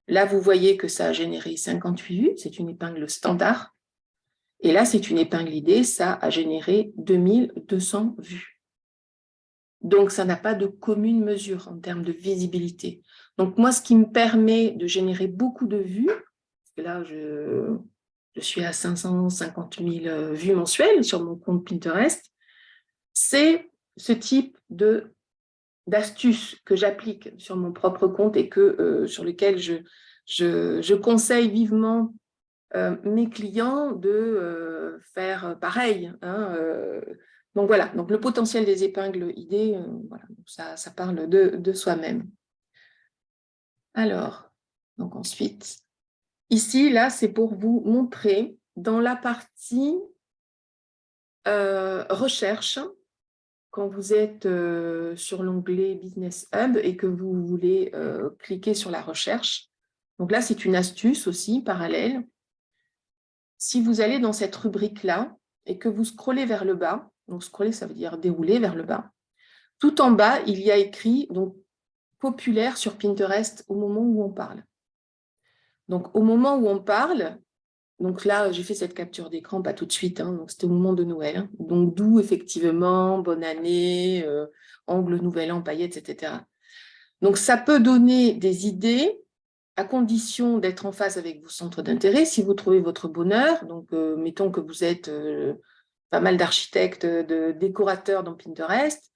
Là, vous voyez que ça a généré 58 vues, c'est une épingle standard. Et là, c'est une épingle idée, ça a généré 2200 vues. Donc, ça n'a pas de commune mesure en termes de visibilité. Donc, moi, ce qui me permet de générer beaucoup de vues, parce que là, je suis à 550 000 vues mensuelles sur mon compte Pinterest, c'est ce type d'astuces que j'applique sur mon propre compte et sur lesquelles je conseille vivement mes clients de faire pareil. Hein, donc voilà, donc le potentiel des épingles idées, voilà, donc ça parle de soi-même. Alors, donc ensuite, ici, là, c'est pour vous montrer dans la partie recherche, quand vous êtes sur l'onglet Business Hub et que vous voulez cliquer sur la recherche. Donc là, c'est une astuce aussi parallèle. Si vous allez dans cette rubrique-là et que vous scrollez vers le bas, donc scroller, ça veut dire dérouler vers le bas, tout en bas, il y a écrit donc, populaire sur Pinterest au moment où on parle. Donc, au moment où on parle, donc là, j'ai fait cette capture d'écran, pas tout de suite, hein, donc c'était au moment de Noël. Hein, donc, d'où effectivement, bonne année, angle nouvel an, paillettes, etc. Donc, ça peut donner des idées à condition d'être en phase avec vos centres d'intérêt. Si vous trouvez votre bonheur, donc mettons que vous êtes pas mal d'architectes, de décorateurs dans Pinterest,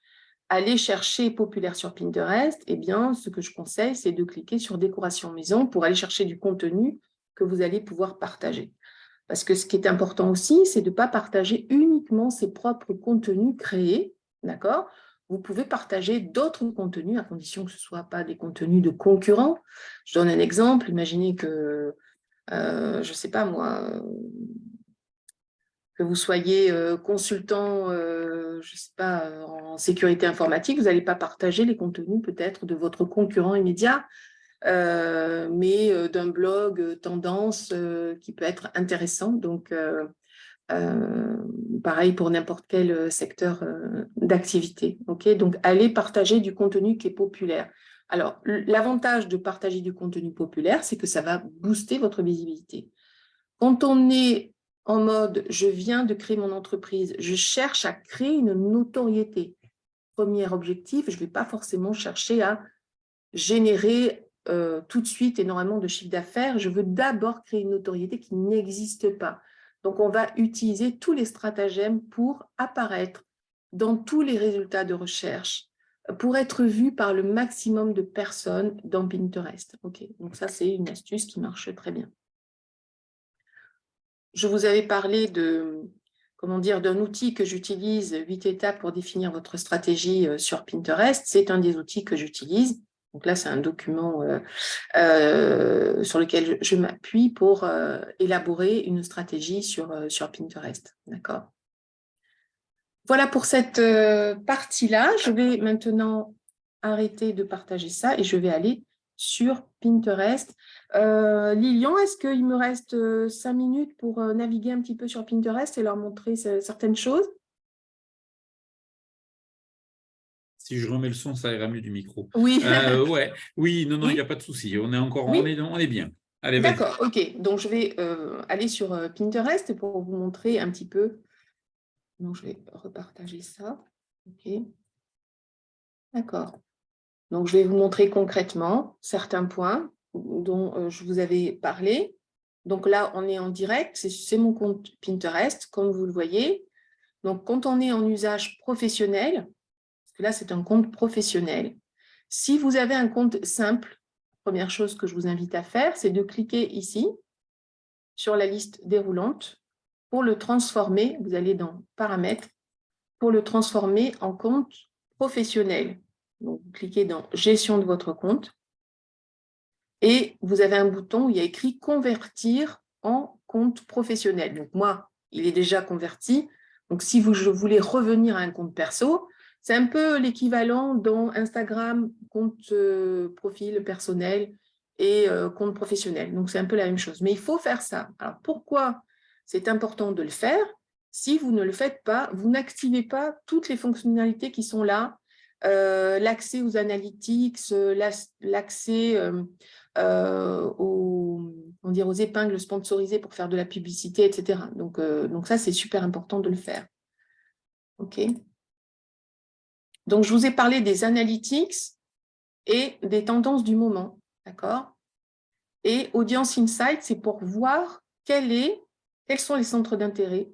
allez chercher populaire sur Pinterest, eh bien, ce que je conseille, c'est de cliquer sur décoration maison pour aller chercher du contenu que vous allez pouvoir partager. Parce que ce qui est important aussi, c'est de ne pas partager uniquement ses propres contenus créés, d'accord? Vous pouvez partager d'autres contenus à condition que ce ne soit pas des contenus de concurrents. Je donne un exemple. Imaginez que, je ne sais pas moi, que vous soyez consultant, je sais pas, en sécurité informatique, vous n'allez pas partager les contenus peut-être de votre concurrent immédiat, mais d'un blog tendance qui peut être intéressant. Donc, pareil pour n'importe quel secteur d'activité. Okay, donc, allez partager du contenu qui est populaire. Alors, l'avantage de partager du contenu populaire, c'est que ça va booster votre visibilité. Quand on est en mode « je viens de créer mon entreprise », je cherche à créer une notoriété. Premier objectif, je ne vais pas forcément chercher à générer tout de suite énormément de chiffre d'affaires. Je veux d'abord créer une notoriété qui n'existe pas. Donc, on va utiliser tous les stratagèmes pour apparaître dans tous les résultats de recherche, pour être vu par le maximum de personnes dans Pinterest. Okay. Donc, ça, c'est une astuce qui marche très bien. Je vous avais parlé d'un outil que j'utilise, 8 étapes pour définir votre stratégie sur Pinterest. C'est un des outils que j'utilise. Donc là, c'est un document sur lequel je m'appuie pour élaborer une stratégie sur Pinterest. D'accord. Voilà pour cette partie-là. Je vais maintenant arrêter de partager ça et je vais aller sur Pinterest. Lilian, est-ce qu'il me reste 5 minutes pour naviguer un petit peu sur Pinterest et leur montrer certaines choses? Si je remets le son, ça ira mieux du micro. Oui. Ouais. Oui, non, il n'y Oui. a pas de souci. On est encore, Oui. on est bien. Allez, vas-y. D'accord, ok. Donc, je vais aller sur Pinterest pour vous montrer un petit peu. Donc, je vais repartager ça. Ok. D'accord. Donc, je vais vous montrer concrètement certains points dont je vous avais parlé. Donc là, on est en direct, c'est mon compte Pinterest, comme vous le voyez. Donc, quand on est en usage professionnel, parce que là, c'est un compte professionnel, si vous avez un compte simple, première chose que je vous invite à faire, c'est de cliquer ici sur la liste déroulante pour le transformer, vous allez dans Paramètres, pour le transformer en compte professionnel. Donc, vous cliquez dans Gestion de votre compte et vous avez un bouton où il y a écrit Convertir en compte professionnel. Donc, moi, il est déjà converti. Donc, si je voulais revenir à un compte perso, c'est un peu l'équivalent dans Instagram, compte profil personnel et compte professionnel. Donc, c'est un peu la même chose. Mais il faut faire ça. Alors, pourquoi c'est important de le faire? Si vous ne le faites pas, vous n'activez pas toutes les fonctionnalités qui sont là, l'accès aux analytics, l'accès aux épingles sponsorisées pour faire de la publicité, etc. Donc ça, c'est super important de le faire. OK. Donc, je vous ai parlé des analytics et des tendances du moment, d'accord? Et Audience Insight, c'est pour voir quels sont les centres d'intérêt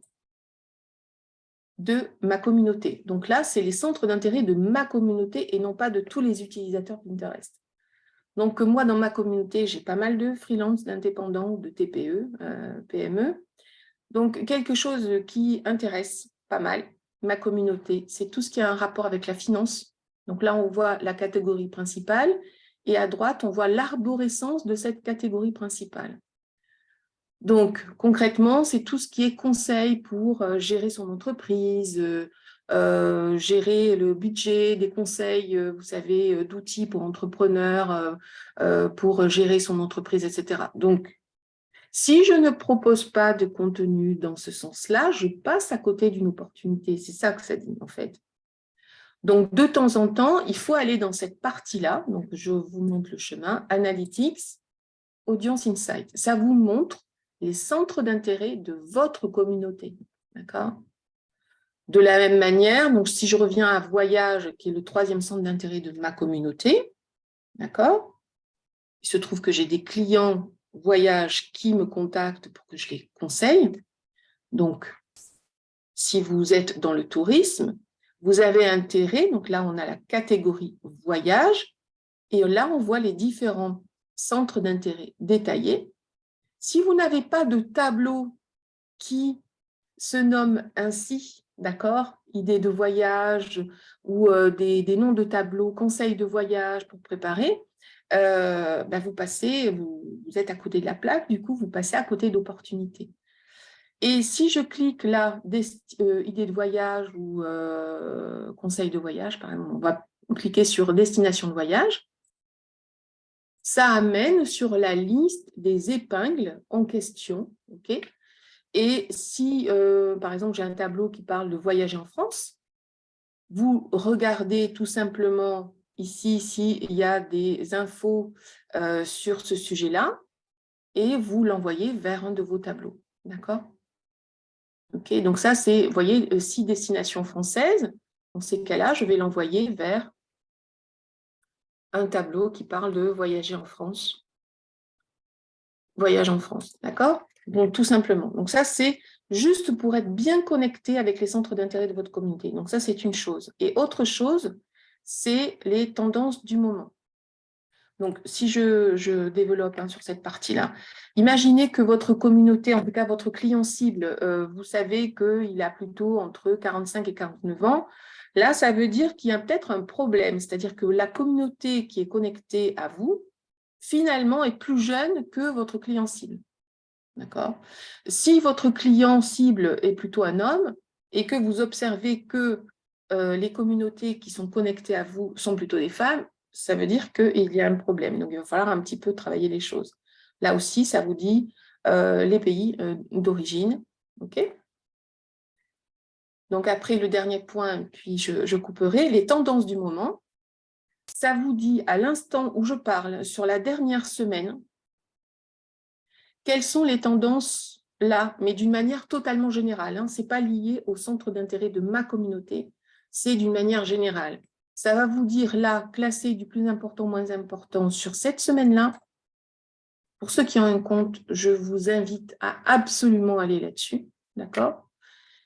de ma communauté. Donc là, c'est les centres d'intérêt de ma communauté et non pas de tous les utilisateurs Pinterest. Donc moi, dans ma communauté, j'ai pas mal de freelance, d'indépendants, de TPE, PME. Donc quelque chose qui intéresse pas mal ma communauté, c'est tout ce qui a un rapport avec la finance. Donc là, on voit la catégorie principale et à droite, on voit l'arborescence de cette catégorie principale. Donc, concrètement, c'est tout ce qui est conseil pour gérer son entreprise, gérer le budget, des conseils, vous savez, d'outils pour entrepreneurs, pour gérer son entreprise, etc. Donc, si je ne propose pas de contenu dans ce sens-là, je passe à côté d'une opportunité. C'est ça que ça dit, en fait. Donc, de temps en temps, il faut aller dans cette partie-là. Donc, je vous montre le chemin. Analytics, Audience Insight. Ça vous montre les centres d'intérêt de votre communauté. D'accord? De la même manière, donc si je reviens à Voyage, qui est le 3e centre d'intérêt de ma communauté, d'accord? Il se trouve que j'ai des clients Voyage qui me contactent pour que je les conseille. Donc, si vous êtes dans le tourisme, vous avez intérêt, donc là on a la catégorie Voyage, et là on voit les différents centres d'intérêt détaillés. Si vous n'avez pas de tableau qui se nomme ainsi, d'accord, idées de voyage ou des noms de tableaux, conseils de voyage pour préparer, vous êtes à côté de la plaque, du coup, vous passez à côté d'opportunités. Et si je clique là, idées de voyage ou conseils de voyage, par exemple, on va cliquer sur destination de voyage, ça amène sur la liste des épingles en question, ok. Et si, par exemple, j'ai un tableau qui parle de voyager en France, vous regardez tout simplement ici s'il y a des infos sur ce sujet-là et vous l'envoyez vers un de vos tableaux. D'accord? Ok, donc ça, c'est, vous voyez, 6 destinations françaises. Dans ces cas-là, je vais l'envoyer vers un tableau qui parle de voyager en France. Voyage en France, d'accord? Donc, tout simplement. Donc, ça, c'est juste pour être bien connecté avec les centres d'intérêt de votre communauté. Donc, ça, c'est une chose. Et autre chose, c'est les tendances du moment. Donc, si je développe sur cette partie-là, imaginez que votre communauté, en tout cas votre client cible, vous savez qu'il a plutôt entre 45 et 49 ans. Là, ça veut dire qu'il y a peut-être un problème, c'est-à-dire que la communauté qui est connectée à vous, finalement, est plus jeune que votre client cible. D'accord? Si votre client cible est plutôt un homme et que vous observez que les communautés qui sont connectées à vous sont plutôt des femmes, ça veut dire qu'il y a un problème. Donc, il va falloir un petit peu travailler les choses. Là aussi, ça vous dit les pays d'origine. OK? Donc, après le dernier point, puis je couperai, les tendances du moment. Ça vous dit, à l'instant où je parle, sur la dernière semaine, quelles sont les tendances là, mais d'une manière totalement générale. Ce n'est pas lié au centre d'intérêt de ma communauté, c'est d'une manière générale. Ça va vous dire là, classer du plus important au moins important sur cette semaine-là. Pour ceux qui ont un compte, je vous invite à absolument aller là-dessus. D'accord?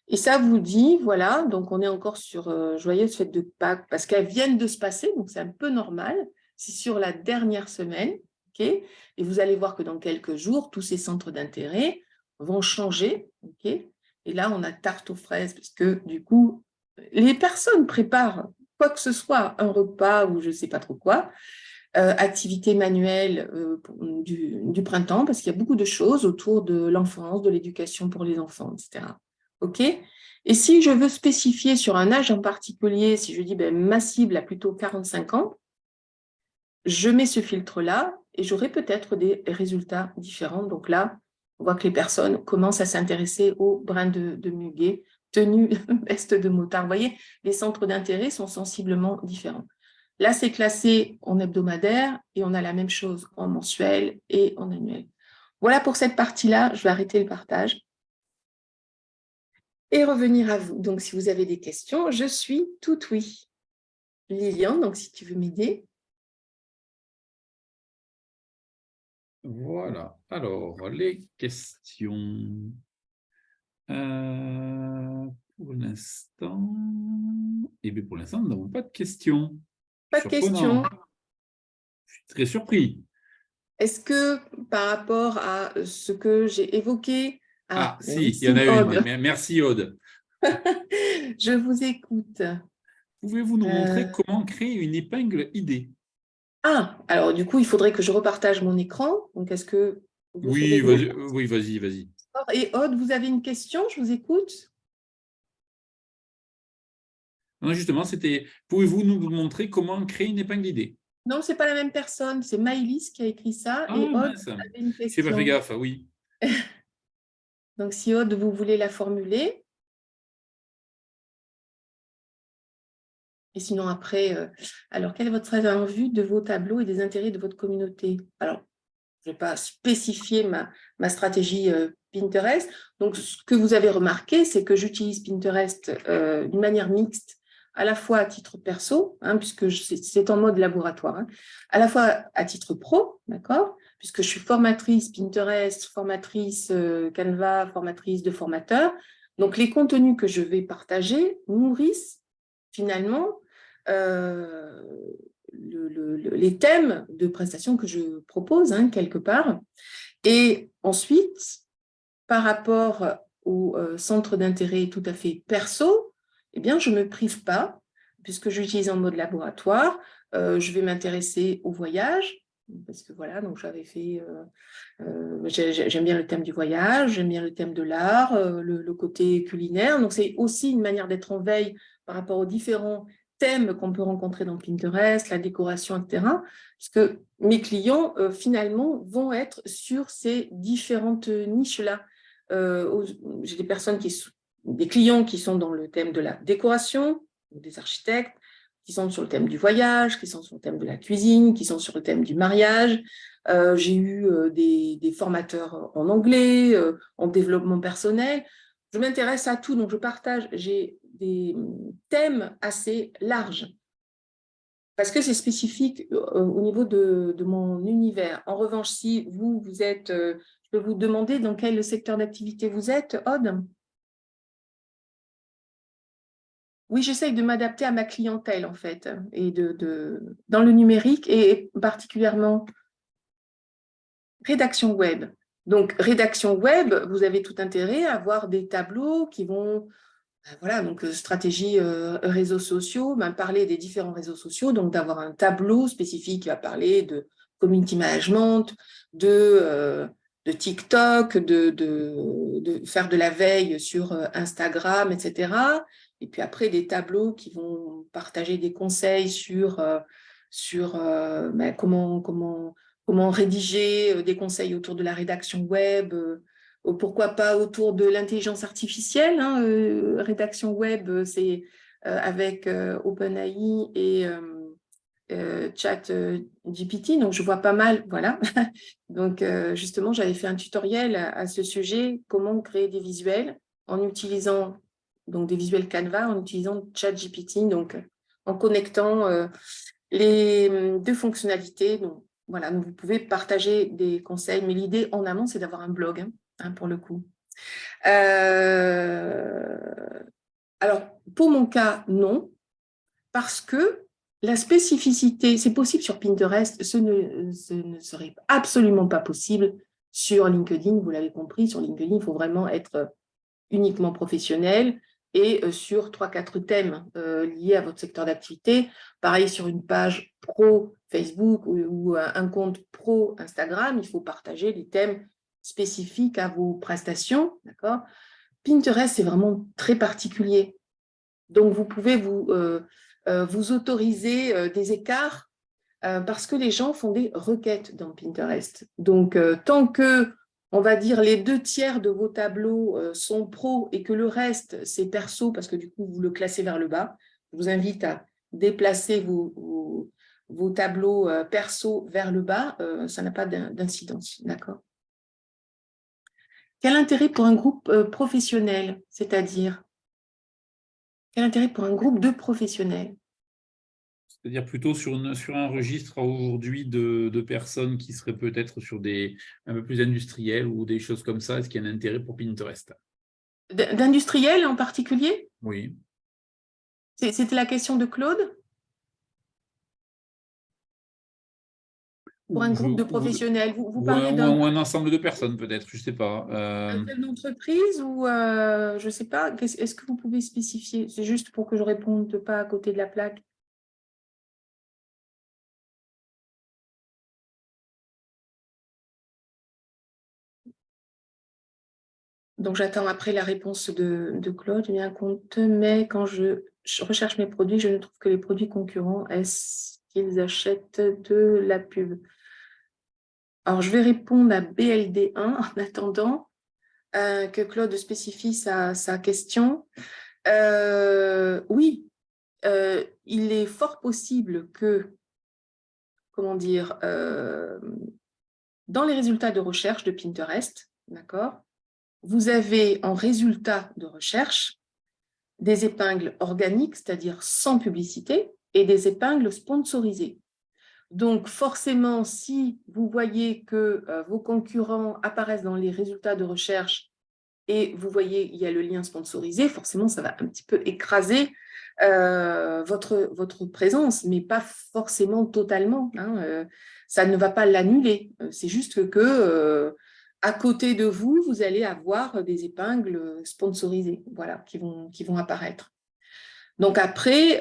Et ça vous dit, voilà, donc on est encore sur Joyeuse Fête de Pâques, parce qu'elles viennent de se passer, donc c'est un peu normal. C'est sur la dernière semaine. Okay, et vous allez voir que dans quelques jours, tous ces centres d'intérêt vont changer. Okay, et là, on a tarte aux fraises, parce que du coup, les personnes préparent quoi que ce soit, un repas ou je ne sais pas trop quoi, activité manuelle du printemps, parce qu'il y a beaucoup de choses autour de l'enfance, de l'éducation pour les enfants, etc. OK? Et si je veux spécifier sur un âge en particulier, si je dis ben, ma cible a plutôt 45 ans, je mets ce filtre-là et j'aurai peut-être des résultats différents. Donc là, on voit que les personnes commencent à s'intéresser aux brins de muguet, tenue veste de motard. Vous voyez, les centres d'intérêt sont sensiblement différents. Là, c'est classé en hebdomadaire et on a la même chose en mensuel et en annuel. Voilà pour cette partie-là. Je vais arrêter le partage et revenir à vous. Donc, si vous avez des questions, je suis tout oui. Lilian, donc si tu veux m'aider. Voilà. Alors, les questions. Pour l'instant, eh bien, pour l'instant, nous n'avons pas de questions. Pas de questions. Je suis très surpris. Est-ce que par rapport à ce que j'ai évoqué, Si, il y ici, en a Aude. une. Merci, Aude. Je vous écoute. Pouvez-vous nous montrer comment créer une épingle idée? Alors du coup, il faudrait que je repartage mon écran. Donc, est-ce que vous Oui, souhaitez vas-y. Et Aude, vous avez une question? Je vous écoute. Non, justement, c'était pouvez-vous nous montrer comment créer une épingle idée? Non, ce n'est pas la même personne. C'est Maëlys qui a écrit ça. Ah Et Aude, mince, vous avez une je n'ai pas fait question. gaffe, oui. Donc, si Aude, vous voulez la formuler. Et sinon, après, alors, quelle est votre stratégie en vue de vos tableaux et des intérêts de votre communauté? Alors, je ne vais pas spécifier ma stratégie Pinterest. Donc, ce que vous avez remarqué, c'est que j'utilise Pinterest d'une manière mixte, à la fois à titre perso, puisque c'est en mode laboratoire, à la fois à titre pro, d'accord, puisque je suis formatrice Pinterest, formatrice Canva, formatrice de formateurs. Donc, les contenus que je vais partager nourrissent finalement les thèmes de prestations que je propose, quelque part. Et ensuite, par rapport au centre d'intérêt tout à fait perso, eh bien, je ne me prive pas, puisque j'utilise en mode laboratoire. Je vais m'intéresser au voyage, parce que voilà, donc j'avais fait... j'aime bien le thème du voyage, j'aime bien le thème de l'art, le côté culinaire. Donc, c'est aussi une manière d'être en veille par rapport aux différents thèmes qu'on peut rencontrer dans Pinterest, la décoration, etc. Parce que mes clients, finalement, vont être sur ces différentes niches-là. J'ai des clients qui sont dans le thème de la décoration, des architectes, qui sont sur le thème du voyage, qui sont sur le thème de la cuisine, qui sont sur le thème du mariage. J'ai eu des formateurs en anglais, en développement personnel. Je m'intéresse à tout, donc je partage. J'ai des thèmes assez larges parce que c'est spécifique au niveau de mon univers. En revanche, si vous êtes, je peux vous demander dans quel secteur d'activité vous êtes, Aude? Oui, j'essaye de m'adapter à ma clientèle, en fait, et dans le numérique et particulièrement rédaction web. Donc, rédaction web, vous avez tout intérêt à avoir des tableaux qui vont, voilà, donc stratégie réseaux sociaux, parler des différents réseaux sociaux, donc d'avoir un tableau spécifique qui va parler de community management, de TikTok, de faire de la veille sur Instagram, etc. Et puis après, des tableaux qui vont partager des conseils sur comment rédiger, des conseils autour de la rédaction web, pourquoi pas autour de l'intelligence artificielle. Rédaction web, c'est avec OpenAI et ChatGPT, donc je vois pas mal, voilà. Donc justement, j'avais fait un tutoriel à ce sujet, comment créer des visuels en utilisant donc des visuels Canva, en utilisant ChatGPT, donc en connectant les deux fonctionnalités. Donc, voilà, donc vous pouvez partager des conseils, mais l'idée en amont, c'est d'avoir un blog, pour le coup. Alors, pour mon cas, non, parce que la spécificité, c'est possible sur Pinterest, ce ne serait absolument pas possible Sur LinkedIn, vous l'avez compris, sur LinkedIn, il faut vraiment être uniquement professionnel et sur 3-4 thèmes liés à votre secteur d'activité. Pareil, sur une page pro Facebook ou un compte pro Instagram, il faut partager les thèmes spécifiques à vos prestations. D'accord ? Pinterest, c'est vraiment très particulier. Donc, vous pouvez vous autoriser des écarts parce que les gens font des requêtes dans Pinterest. Donc, tant que, on va dire, les 2/3 de vos tableaux sont pro et que le reste, c'est perso, parce que du coup, vous le classez vers le bas, je vous invite à déplacer vos tableaux perso vers le bas, ça n'a pas d'incidence, d'accord ? Quel intérêt pour un groupe professionnel, c'est-à-dire quel intérêt pour un groupe de professionnels ? C'est-à-dire plutôt sur un registre aujourd'hui de personnes qui seraient peut-être sur un peu plus industriels ou des choses comme ça. Est-ce qu'il y a un intérêt pour Pinterest? D'industriels en particulier ? Oui. C'était la question de Claude ? Pour un groupe de professionnels, vous parlez Ou d'un un ensemble de personnes peut-être, je ne sais pas. chef d'entreprise ou je ne sais pas, est-ce que vous pouvez spécifier? C'est juste pour que je réponde pas à côté de la plaque. Donc j'attends après la réponse de Claude. J'ai bien compte, mais quand je recherche mes produits, je ne trouve que les produits concurrents. Est-ce qu'ils achètent de la pub? Alors je vais répondre à BLD1 en attendant que Claude spécifie sa question. Oui, il est fort possible que, comment dire, dans les résultats de recherche de Pinterest, d'accord, vous avez en résultat de recherche des épingles organiques, c'est-à-dire sans publicité, et des épingles sponsorisées. Donc, forcément, si vous voyez que vos concurrents apparaissent dans les résultats de recherche et vous voyez, il y a le lien sponsorisé, forcément, ça va un petit peu écraser votre présence, mais pas forcément totalement. Ça ne va pas l'annuler. C'est juste que à côté de vous, vous allez avoir des épingles sponsorisées, voilà, qui vont apparaître. Donc après,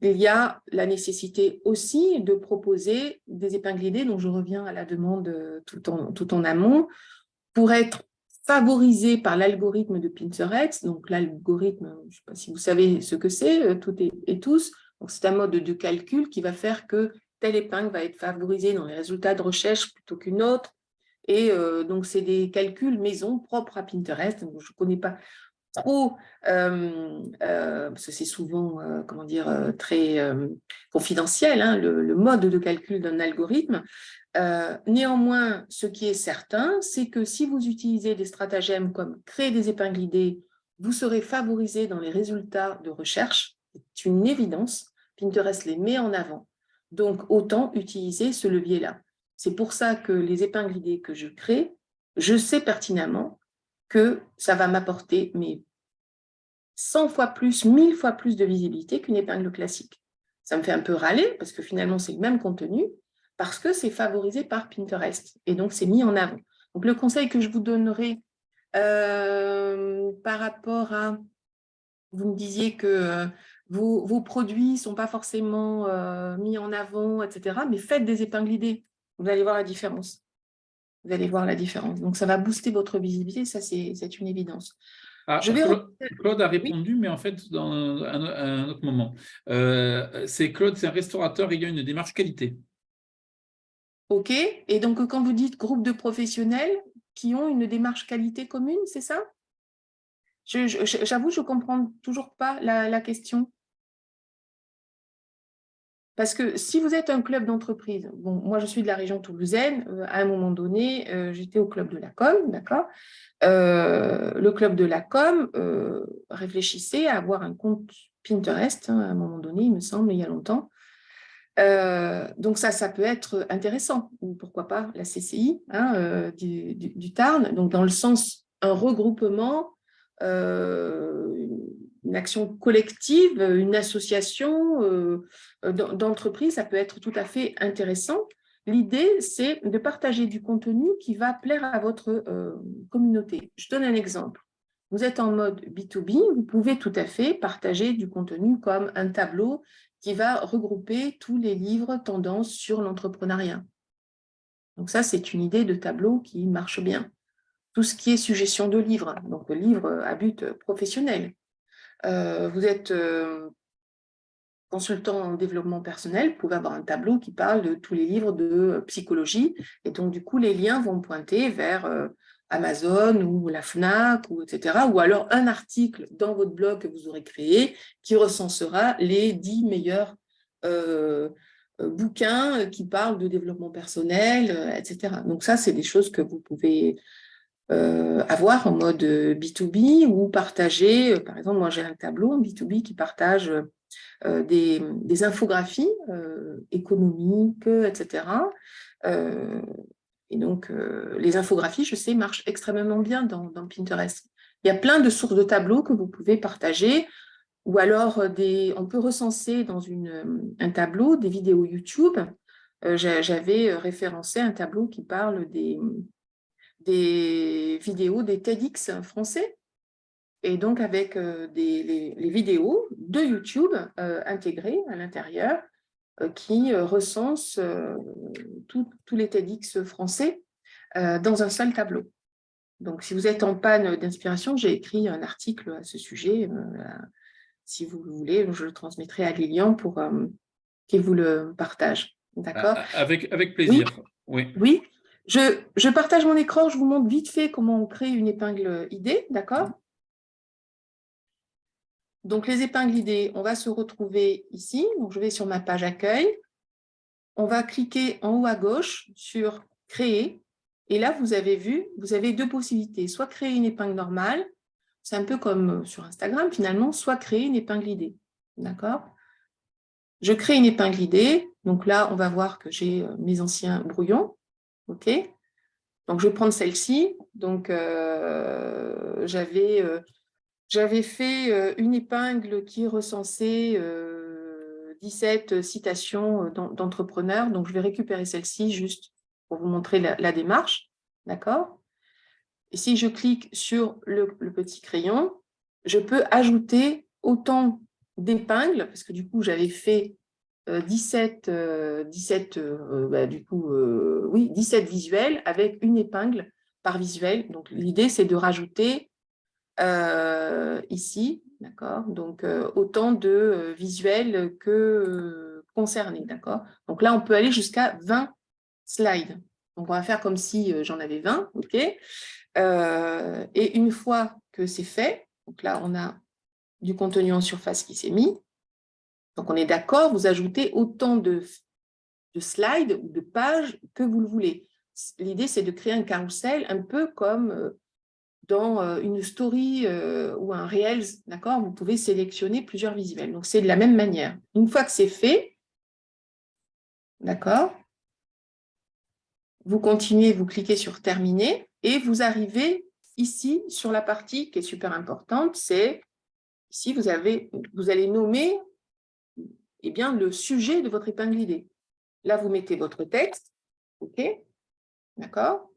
il y a la nécessité aussi de proposer des épingles idées, donc je reviens à la demande tout en amont, pour être favorisé par l'algorithme de Pinterest. Donc l'algorithme, je ne sais pas si vous savez ce que c'est, toutes et tous. Donc c'est un mode de calcul qui va faire que telle épingle va être favorisée dans les résultats de recherche plutôt qu'une autre. Et donc c'est des calculs maison propres à Pinterest. Donc, je ne connais pas trop, parce que c'est souvent, comment dire, très confidentiel, le mode de calcul d'un algorithme. Néanmoins, ce qui est certain, c'est que si vous utilisez des stratagèmes comme créer des épingles idées, vous serez favorisé dans les résultats de recherche. C'est une évidence. Pinterest les met en avant. Donc, autant utiliser ce levier-là. C'est pour ça que les épingles idées que je crée, je sais pertinemment que ça va m'apporter 100 fois plus, 1000 fois plus de visibilité qu'une épingle classique. Ça me fait un peu râler parce que finalement, c'est le même contenu, parce que c'est favorisé par Pinterest et donc c'est mis en avant. Donc le conseil que je vous donnerai par rapport à, vous me disiez que vos produits ne sont pas forcément mis en avant, etc., mais faites des épingles idées, vous allez voir la différence. Vous allez voir la différence. Donc ça va booster votre visibilité, ça c'est une évidence. Ah, Je vais Claude a Oui. répondu, mais en fait, dans un autre moment. Claude, c'est un restaurateur ayant une démarche qualité. OK. Et donc, quand vous dites groupe de professionnels qui ont une démarche qualité commune, c'est ça? J'avoue, je ne comprends toujours pas la question. Parce que si vous êtes un club d'entreprise, bon, moi je suis de la région toulousaine, à un moment donné, j'étais au club de la com, d'accord? Le club de la com réfléchissait à avoir un compte Pinterest, à un moment donné, il me semble, il y a longtemps. Donc ça peut être intéressant, ou pourquoi pas la CCI du Tarn, donc dans le sens un regroupement, une action collective, une association d'entreprises, ça peut être tout à fait intéressant. L'idée, c'est de partager du contenu qui va plaire à votre communauté. Je donne un exemple. Vous êtes en mode B2B, vous pouvez tout à fait partager du contenu comme un tableau qui va regrouper tous les livres tendances sur l'entrepreneuriat. Donc ça, c'est une idée de tableau qui marche bien. Tout ce qui est suggestion de livres, donc livres à but professionnel. Vous êtes consultant en développement personnel, vous pouvez avoir un tableau qui parle de tous les livres de psychologie, et donc du coup, les liens vont pointer vers Amazon ou la FNAC, ou etc., ou alors un article dans votre blog que vous aurez créé qui recensera les 10 meilleurs bouquins qui parlent de développement personnel, etc. Donc ça, c'est des choses que vous pouvez avoir en mode B2B ou partager. Par exemple, moi, j'ai un tableau en B2B qui partage des infographies économiques, etc. Et donc, les infographies, je sais, marchent extrêmement bien dans Pinterest. Il y a plein de sources de tableaux que vous pouvez partager, ou alors on peut recenser dans un tableau des vidéos YouTube. J'avais référencé un tableau qui parle des vidéos des TEDx français, et donc avec les vidéos de YouTube intégrées à l'intérieur qui recensent tous les TEDx français dans un seul tableau. Donc, si vous êtes en panne d'inspiration, j'ai écrit un article à ce sujet. Si vous voulez, je le transmettrai à Lilian pour qu'il vous le partage. D'accord ? Avec plaisir. Oui. Oui. Je partage mon écran, je vous montre vite fait comment on crée une épingle idée, d'accord ? Donc, les épingles idées, on va se retrouver ici. Donc, je vais sur ma page accueil. On va cliquer en haut à gauche sur « Créer ». Et là, vous avez vu, vous avez deux possibilités. Soit créer une épingle normale, c'est un peu comme sur Instagram finalement, soit créer une épingle idée. D'accord ? Je crée une épingle idée. Donc là, on va voir que j'ai mes anciens brouillons. OK ? Donc, je vais prendre celle-ci. Donc, j'avais fait une épingle qui recensait 17 citations d'entrepreneurs. Donc, je vais récupérer celle-ci juste pour vous montrer la démarche. D'accord ? Et si je clique sur le petit crayon, je peux ajouter autant d'épingles, parce que du coup, j'avais fait 17 visuels avec une épingle par visuel. Donc, l'idée, c'est de rajouter ici, d'accord, donc autant de visuels que concernés, d'accord. Donc là, on peut aller jusqu'à 20 slides. Donc, on va faire comme si j'en avais 20, ok. Et une fois que c'est fait, donc là, on a du contenu en surface qui s'est mis. Donc, on est d'accord, vous ajoutez autant de slides ou de pages que vous le voulez. L'idée, c'est de créer un carrousel un peu comme dans une story ou un Reels, d'accord, vous pouvez sélectionner plusieurs visuels. Donc, c'est de la même manière. Une fois que c'est fait, d'accord, vous continuez, vous cliquez sur « Terminer » et vous arrivez ici sur la partie qui est super importante, c'est ici, vous allez nommer eh bien, le sujet de votre épingle idée. Là, vous mettez votre texte, OK, d'accord.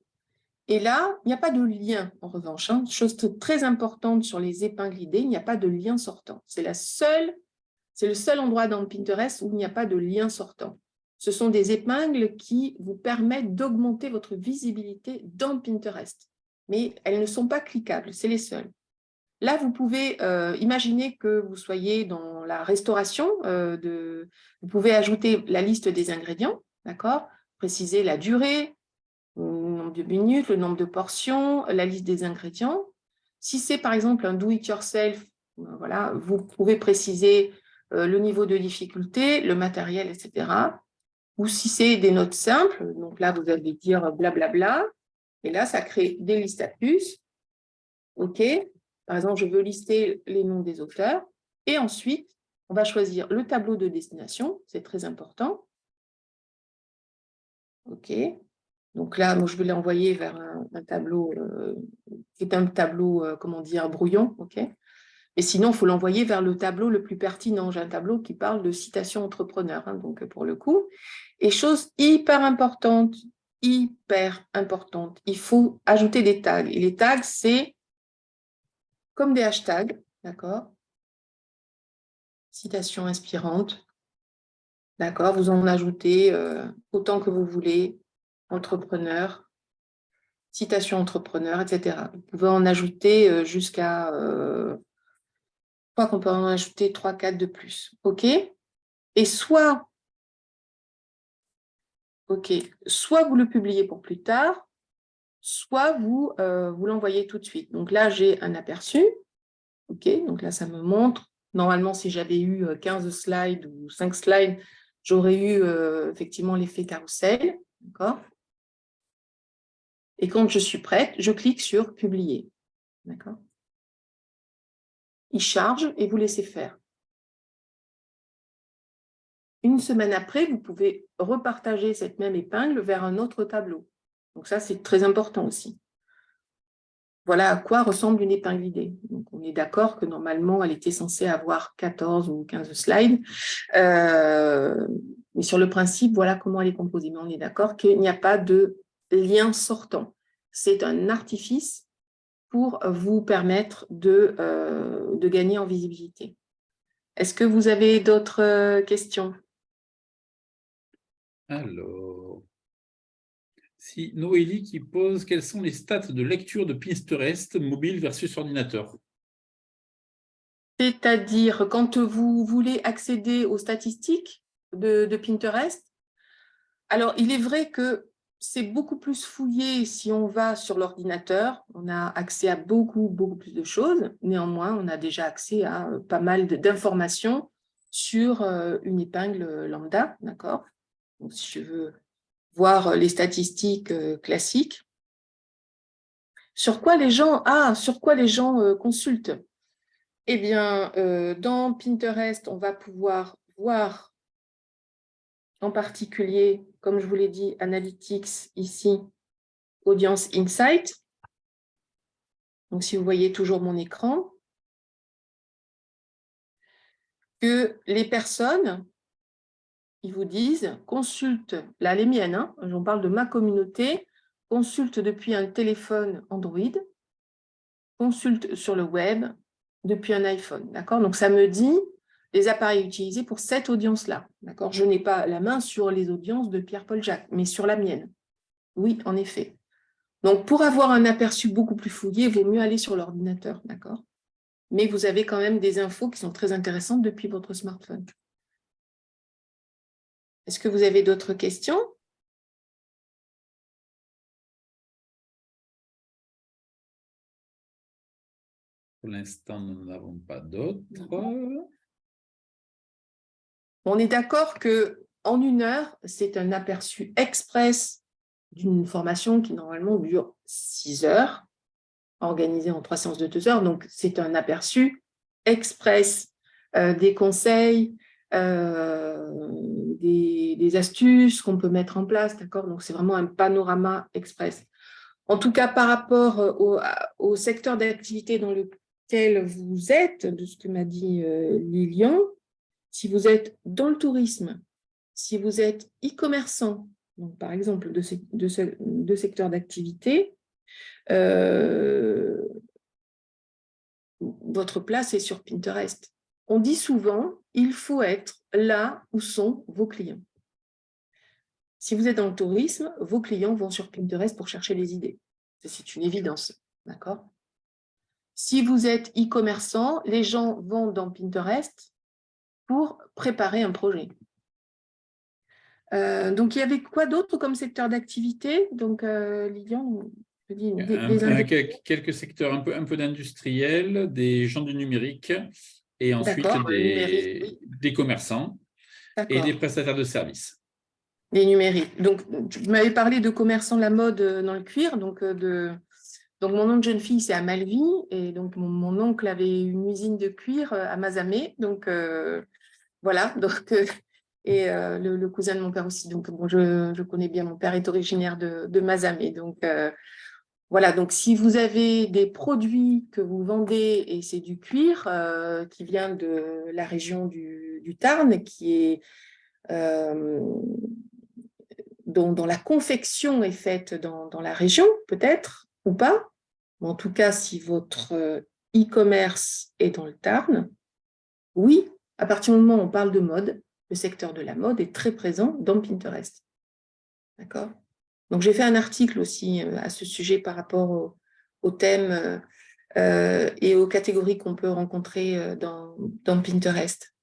Et là, il n'y a pas de lien, en revanche. Chose très importante sur les épingles idées, il n'y a pas de lien sortant. C'est le seul endroit dans Pinterest où il n'y a pas de lien sortant. Ce sont des épingles qui vous permettent d'augmenter votre visibilité dans Pinterest. Mais elles ne sont pas cliquables, c'est les seules. Là, vous pouvez imaginer que vous soyez dans la restauration. Vous pouvez ajouter la liste des ingrédients, d'accord ? Préciser la durée, le nombre de minutes, le nombre de portions, la liste des ingrédients. Si c'est par exemple un do-it-yourself, voilà, vous pouvez préciser le niveau de difficulté, le matériel, etc. Ou si c'est des notes simples, donc là, vous allez dire blablabla, et là, ça crée des listes à puces. OK. Par exemple, je veux lister les noms des auteurs. Et ensuite, on va choisir le tableau de destination. C'est très important. OK. Donc là, moi, je vais l'envoyer vers un tableau qui est un tableau, comment dire, brouillon. OK. Et sinon, il faut l'envoyer vers le tableau le plus pertinent. J'ai un tableau qui parle de citation entrepreneur, hein, donc pour le coup. Et chose hyper importante, il faut ajouter des tags. Et les tags, c'est comme des hashtags, d'accord? Citation inspirante, d'accord? Vous en ajoutez autant que vous voulez, entrepreneur, citation entrepreneur, etc. Vous pouvez en ajouter jusqu'à, je crois qu'on peut en ajouter 3, 4 de plus, ok? Et soit vous le publiez pour plus tard, soit vous l'envoyez tout de suite. Donc là, j'ai un aperçu, ok? Donc là, ça me montre. Normalement, si j'avais eu 15 slides ou 5 slides, j'aurais eu effectivement l'effet carrousel, d'accord? Et quand je suis prête, je clique sur publier, d'accord? Il charge et vous laissez faire. Une semaine après, vous pouvez repartager cette même épingle vers un autre tableau. Donc ça, c'est très important aussi. Voilà à quoi ressemble une épingle idée. Donc on est d'accord que normalement, elle était censée avoir 14 ou 15 slides. Mais sur le principe, voilà comment elle est composée. Mais on est d'accord qu'il n'y a pas de lien sortant. C'est un artifice pour vous permettre de gagner en visibilité. Est-ce que vous avez d'autres questions? Alors, si Noélie qui pose, quels sont les stats de lecture de Pinterest mobile versus ordinateur? C'est-à-dire, quand vous voulez accéder aux statistiques de Pinterest, alors il est vrai que c'est beaucoup plus fouillé si on va sur l'ordinateur. On a accès à beaucoup plus de choses. Néanmoins, on a déjà accès à pas mal d'informations sur une épingle lambda, d'accord? Donc, si je veux voir les statistiques classiques, sur quoi les gens consultent? Eh bien, dans Pinterest, on va pouvoir voir en particulier, comme je vous l'ai dit, Analytics ici, Audience Insight. Donc, si vous voyez toujours mon écran, que les personnes, ils vous disent, consultent, là les miennes, hein, j'en parle de ma communauté, consultent depuis un téléphone Android, consultent sur le web depuis un iPhone. D'accord? Donc, ça me dit les appareils utilisés pour cette audience-là. D'accord? Je n'ai pas la main sur les audiences de Pierre-Paul Jacques, mais sur la mienne. Oui, en effet. Donc, pour avoir un aperçu beaucoup plus fouillé, il vaut mieux aller sur l'ordinateur. D'accord? Mais vous avez quand même des infos qui sont très intéressantes depuis votre smartphone. Est-ce que vous avez d'autres questions? Pour l'instant, nous n'en avons pas d'autres. On est d'accord qu'en 1 heure, c'est un aperçu express d'une formation qui normalement dure 6 heures, organisée en 3 séances de 2 heures. Donc, c'est un aperçu express des conseils, des astuces qu'on peut mettre en place. D'accord? Donc, c'est vraiment un panorama express. En tout cas, par rapport au secteur d'activité dans lequel vous êtes, de ce que m'a dit Lilian, si vous êtes dans le tourisme, si vous êtes e-commerçant, donc par exemple de ce secteur d'activité, votre place est sur Pinterest. On dit souvent, il faut être là où sont vos clients. Si vous êtes dans le tourisme, vos clients vont sur Pinterest pour chercher des idées. C'est une évidence, d'accord? Si vous êtes e-commerçant, les gens vont dans Pinterest pour préparer un projet. Donc, il y avait quoi d'autre comme secteur d'activité? Donc, Lilian, je dis quelques secteurs, un peu d'industriels, des gens du numérique et ensuite numérique, oui. des commerçants et des prestataires de services. Les numériques. Donc, tu m'avais parlé de commerçants de la mode dans le cuir. Donc, mon nom de jeune fille, c'est Amalvi. Et donc, mon oncle avait une usine de cuir à Mazamet. Donc, voilà. Donc, et le cousin de mon père aussi. Donc, bon, je connais bien. Mon père est originaire de Mazamet. Donc, Voilà, donc si vous avez des produits que vous vendez et c'est du cuir qui vient de la région du Tarn, qui est, dont la confection est faite dans la région, peut-être, ou pas. Mais en tout cas, si votre e-commerce est dans le Tarn, oui, à partir du moment où on parle de mode, le secteur de la mode est très présent dans Pinterest. D'accord? Donc, j'ai fait un article aussi à ce sujet par rapport au thème et aux catégories qu'on peut rencontrer dans Pinterest.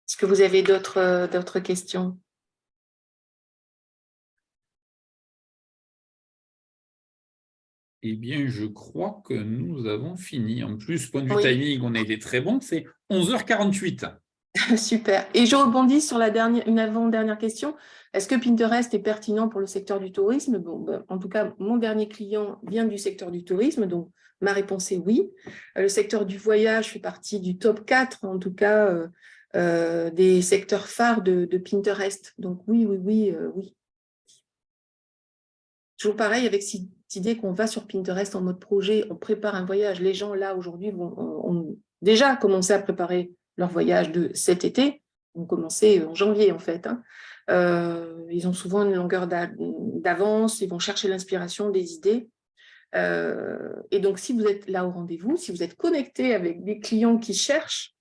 Est-ce que vous avez d'autres questions? Eh bien, je crois que nous avons fini. En plus, point de vue Oui, timing, on a été très bon. C'est 11h48. super. Et je rebondis sur une avant-dernière question. Est-ce que Pinterest est pertinent pour le secteur du tourisme? Bon, ben, en tout cas, mon dernier client vient du secteur du tourisme, donc ma réponse est oui. Le secteur du voyage fait partie du top 4, en tout cas, des secteurs phares de Pinterest. Donc oui, oui, oui, oui. Toujours pareil avec cette idée qu'on va sur Pinterest en mode projet, on prépare un voyage. Les gens, là, aujourd'hui, ont déjà commencé à préparer leur voyage de cet été. Ils ont commencé en janvier, en fait. Hein. Ils ont souvent une longueur d'avance, ils vont chercher l'inspiration, des idées. Et donc, si vous êtes là au rendez-vous, si vous êtes connecté avec des clients qui cherchent,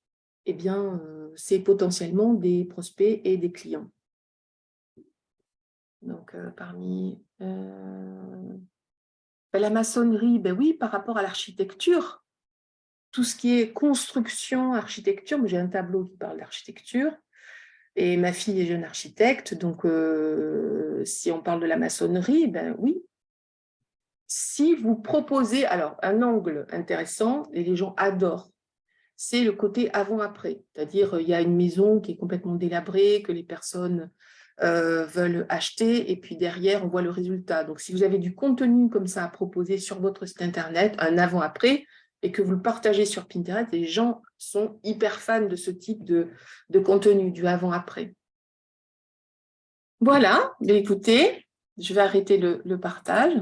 eh bien, c'est potentiellement des prospects et des clients. Donc, parmi la maçonnerie, ben oui, par rapport à l'architecture, tout ce qui est construction, architecture, j'ai un tableau qui parle d'architecture, et ma fille est jeune architecte, donc si on parle de la maçonnerie, ben oui. Si vous proposez, alors un angle intéressant, et les gens adorent, c'est le côté avant-après, c'est-à-dire il y a une maison qui est complètement délabrée, que les personnes veulent acheter, et puis derrière, on voit le résultat. Donc, si vous avez du contenu comme ça à proposer sur votre site internet, un avant-après, et que vous le partagez sur Pinterest, les gens sont hyper fans de ce type de contenu, du avant-après. Voilà, mais écoutez, je vais arrêter le partage.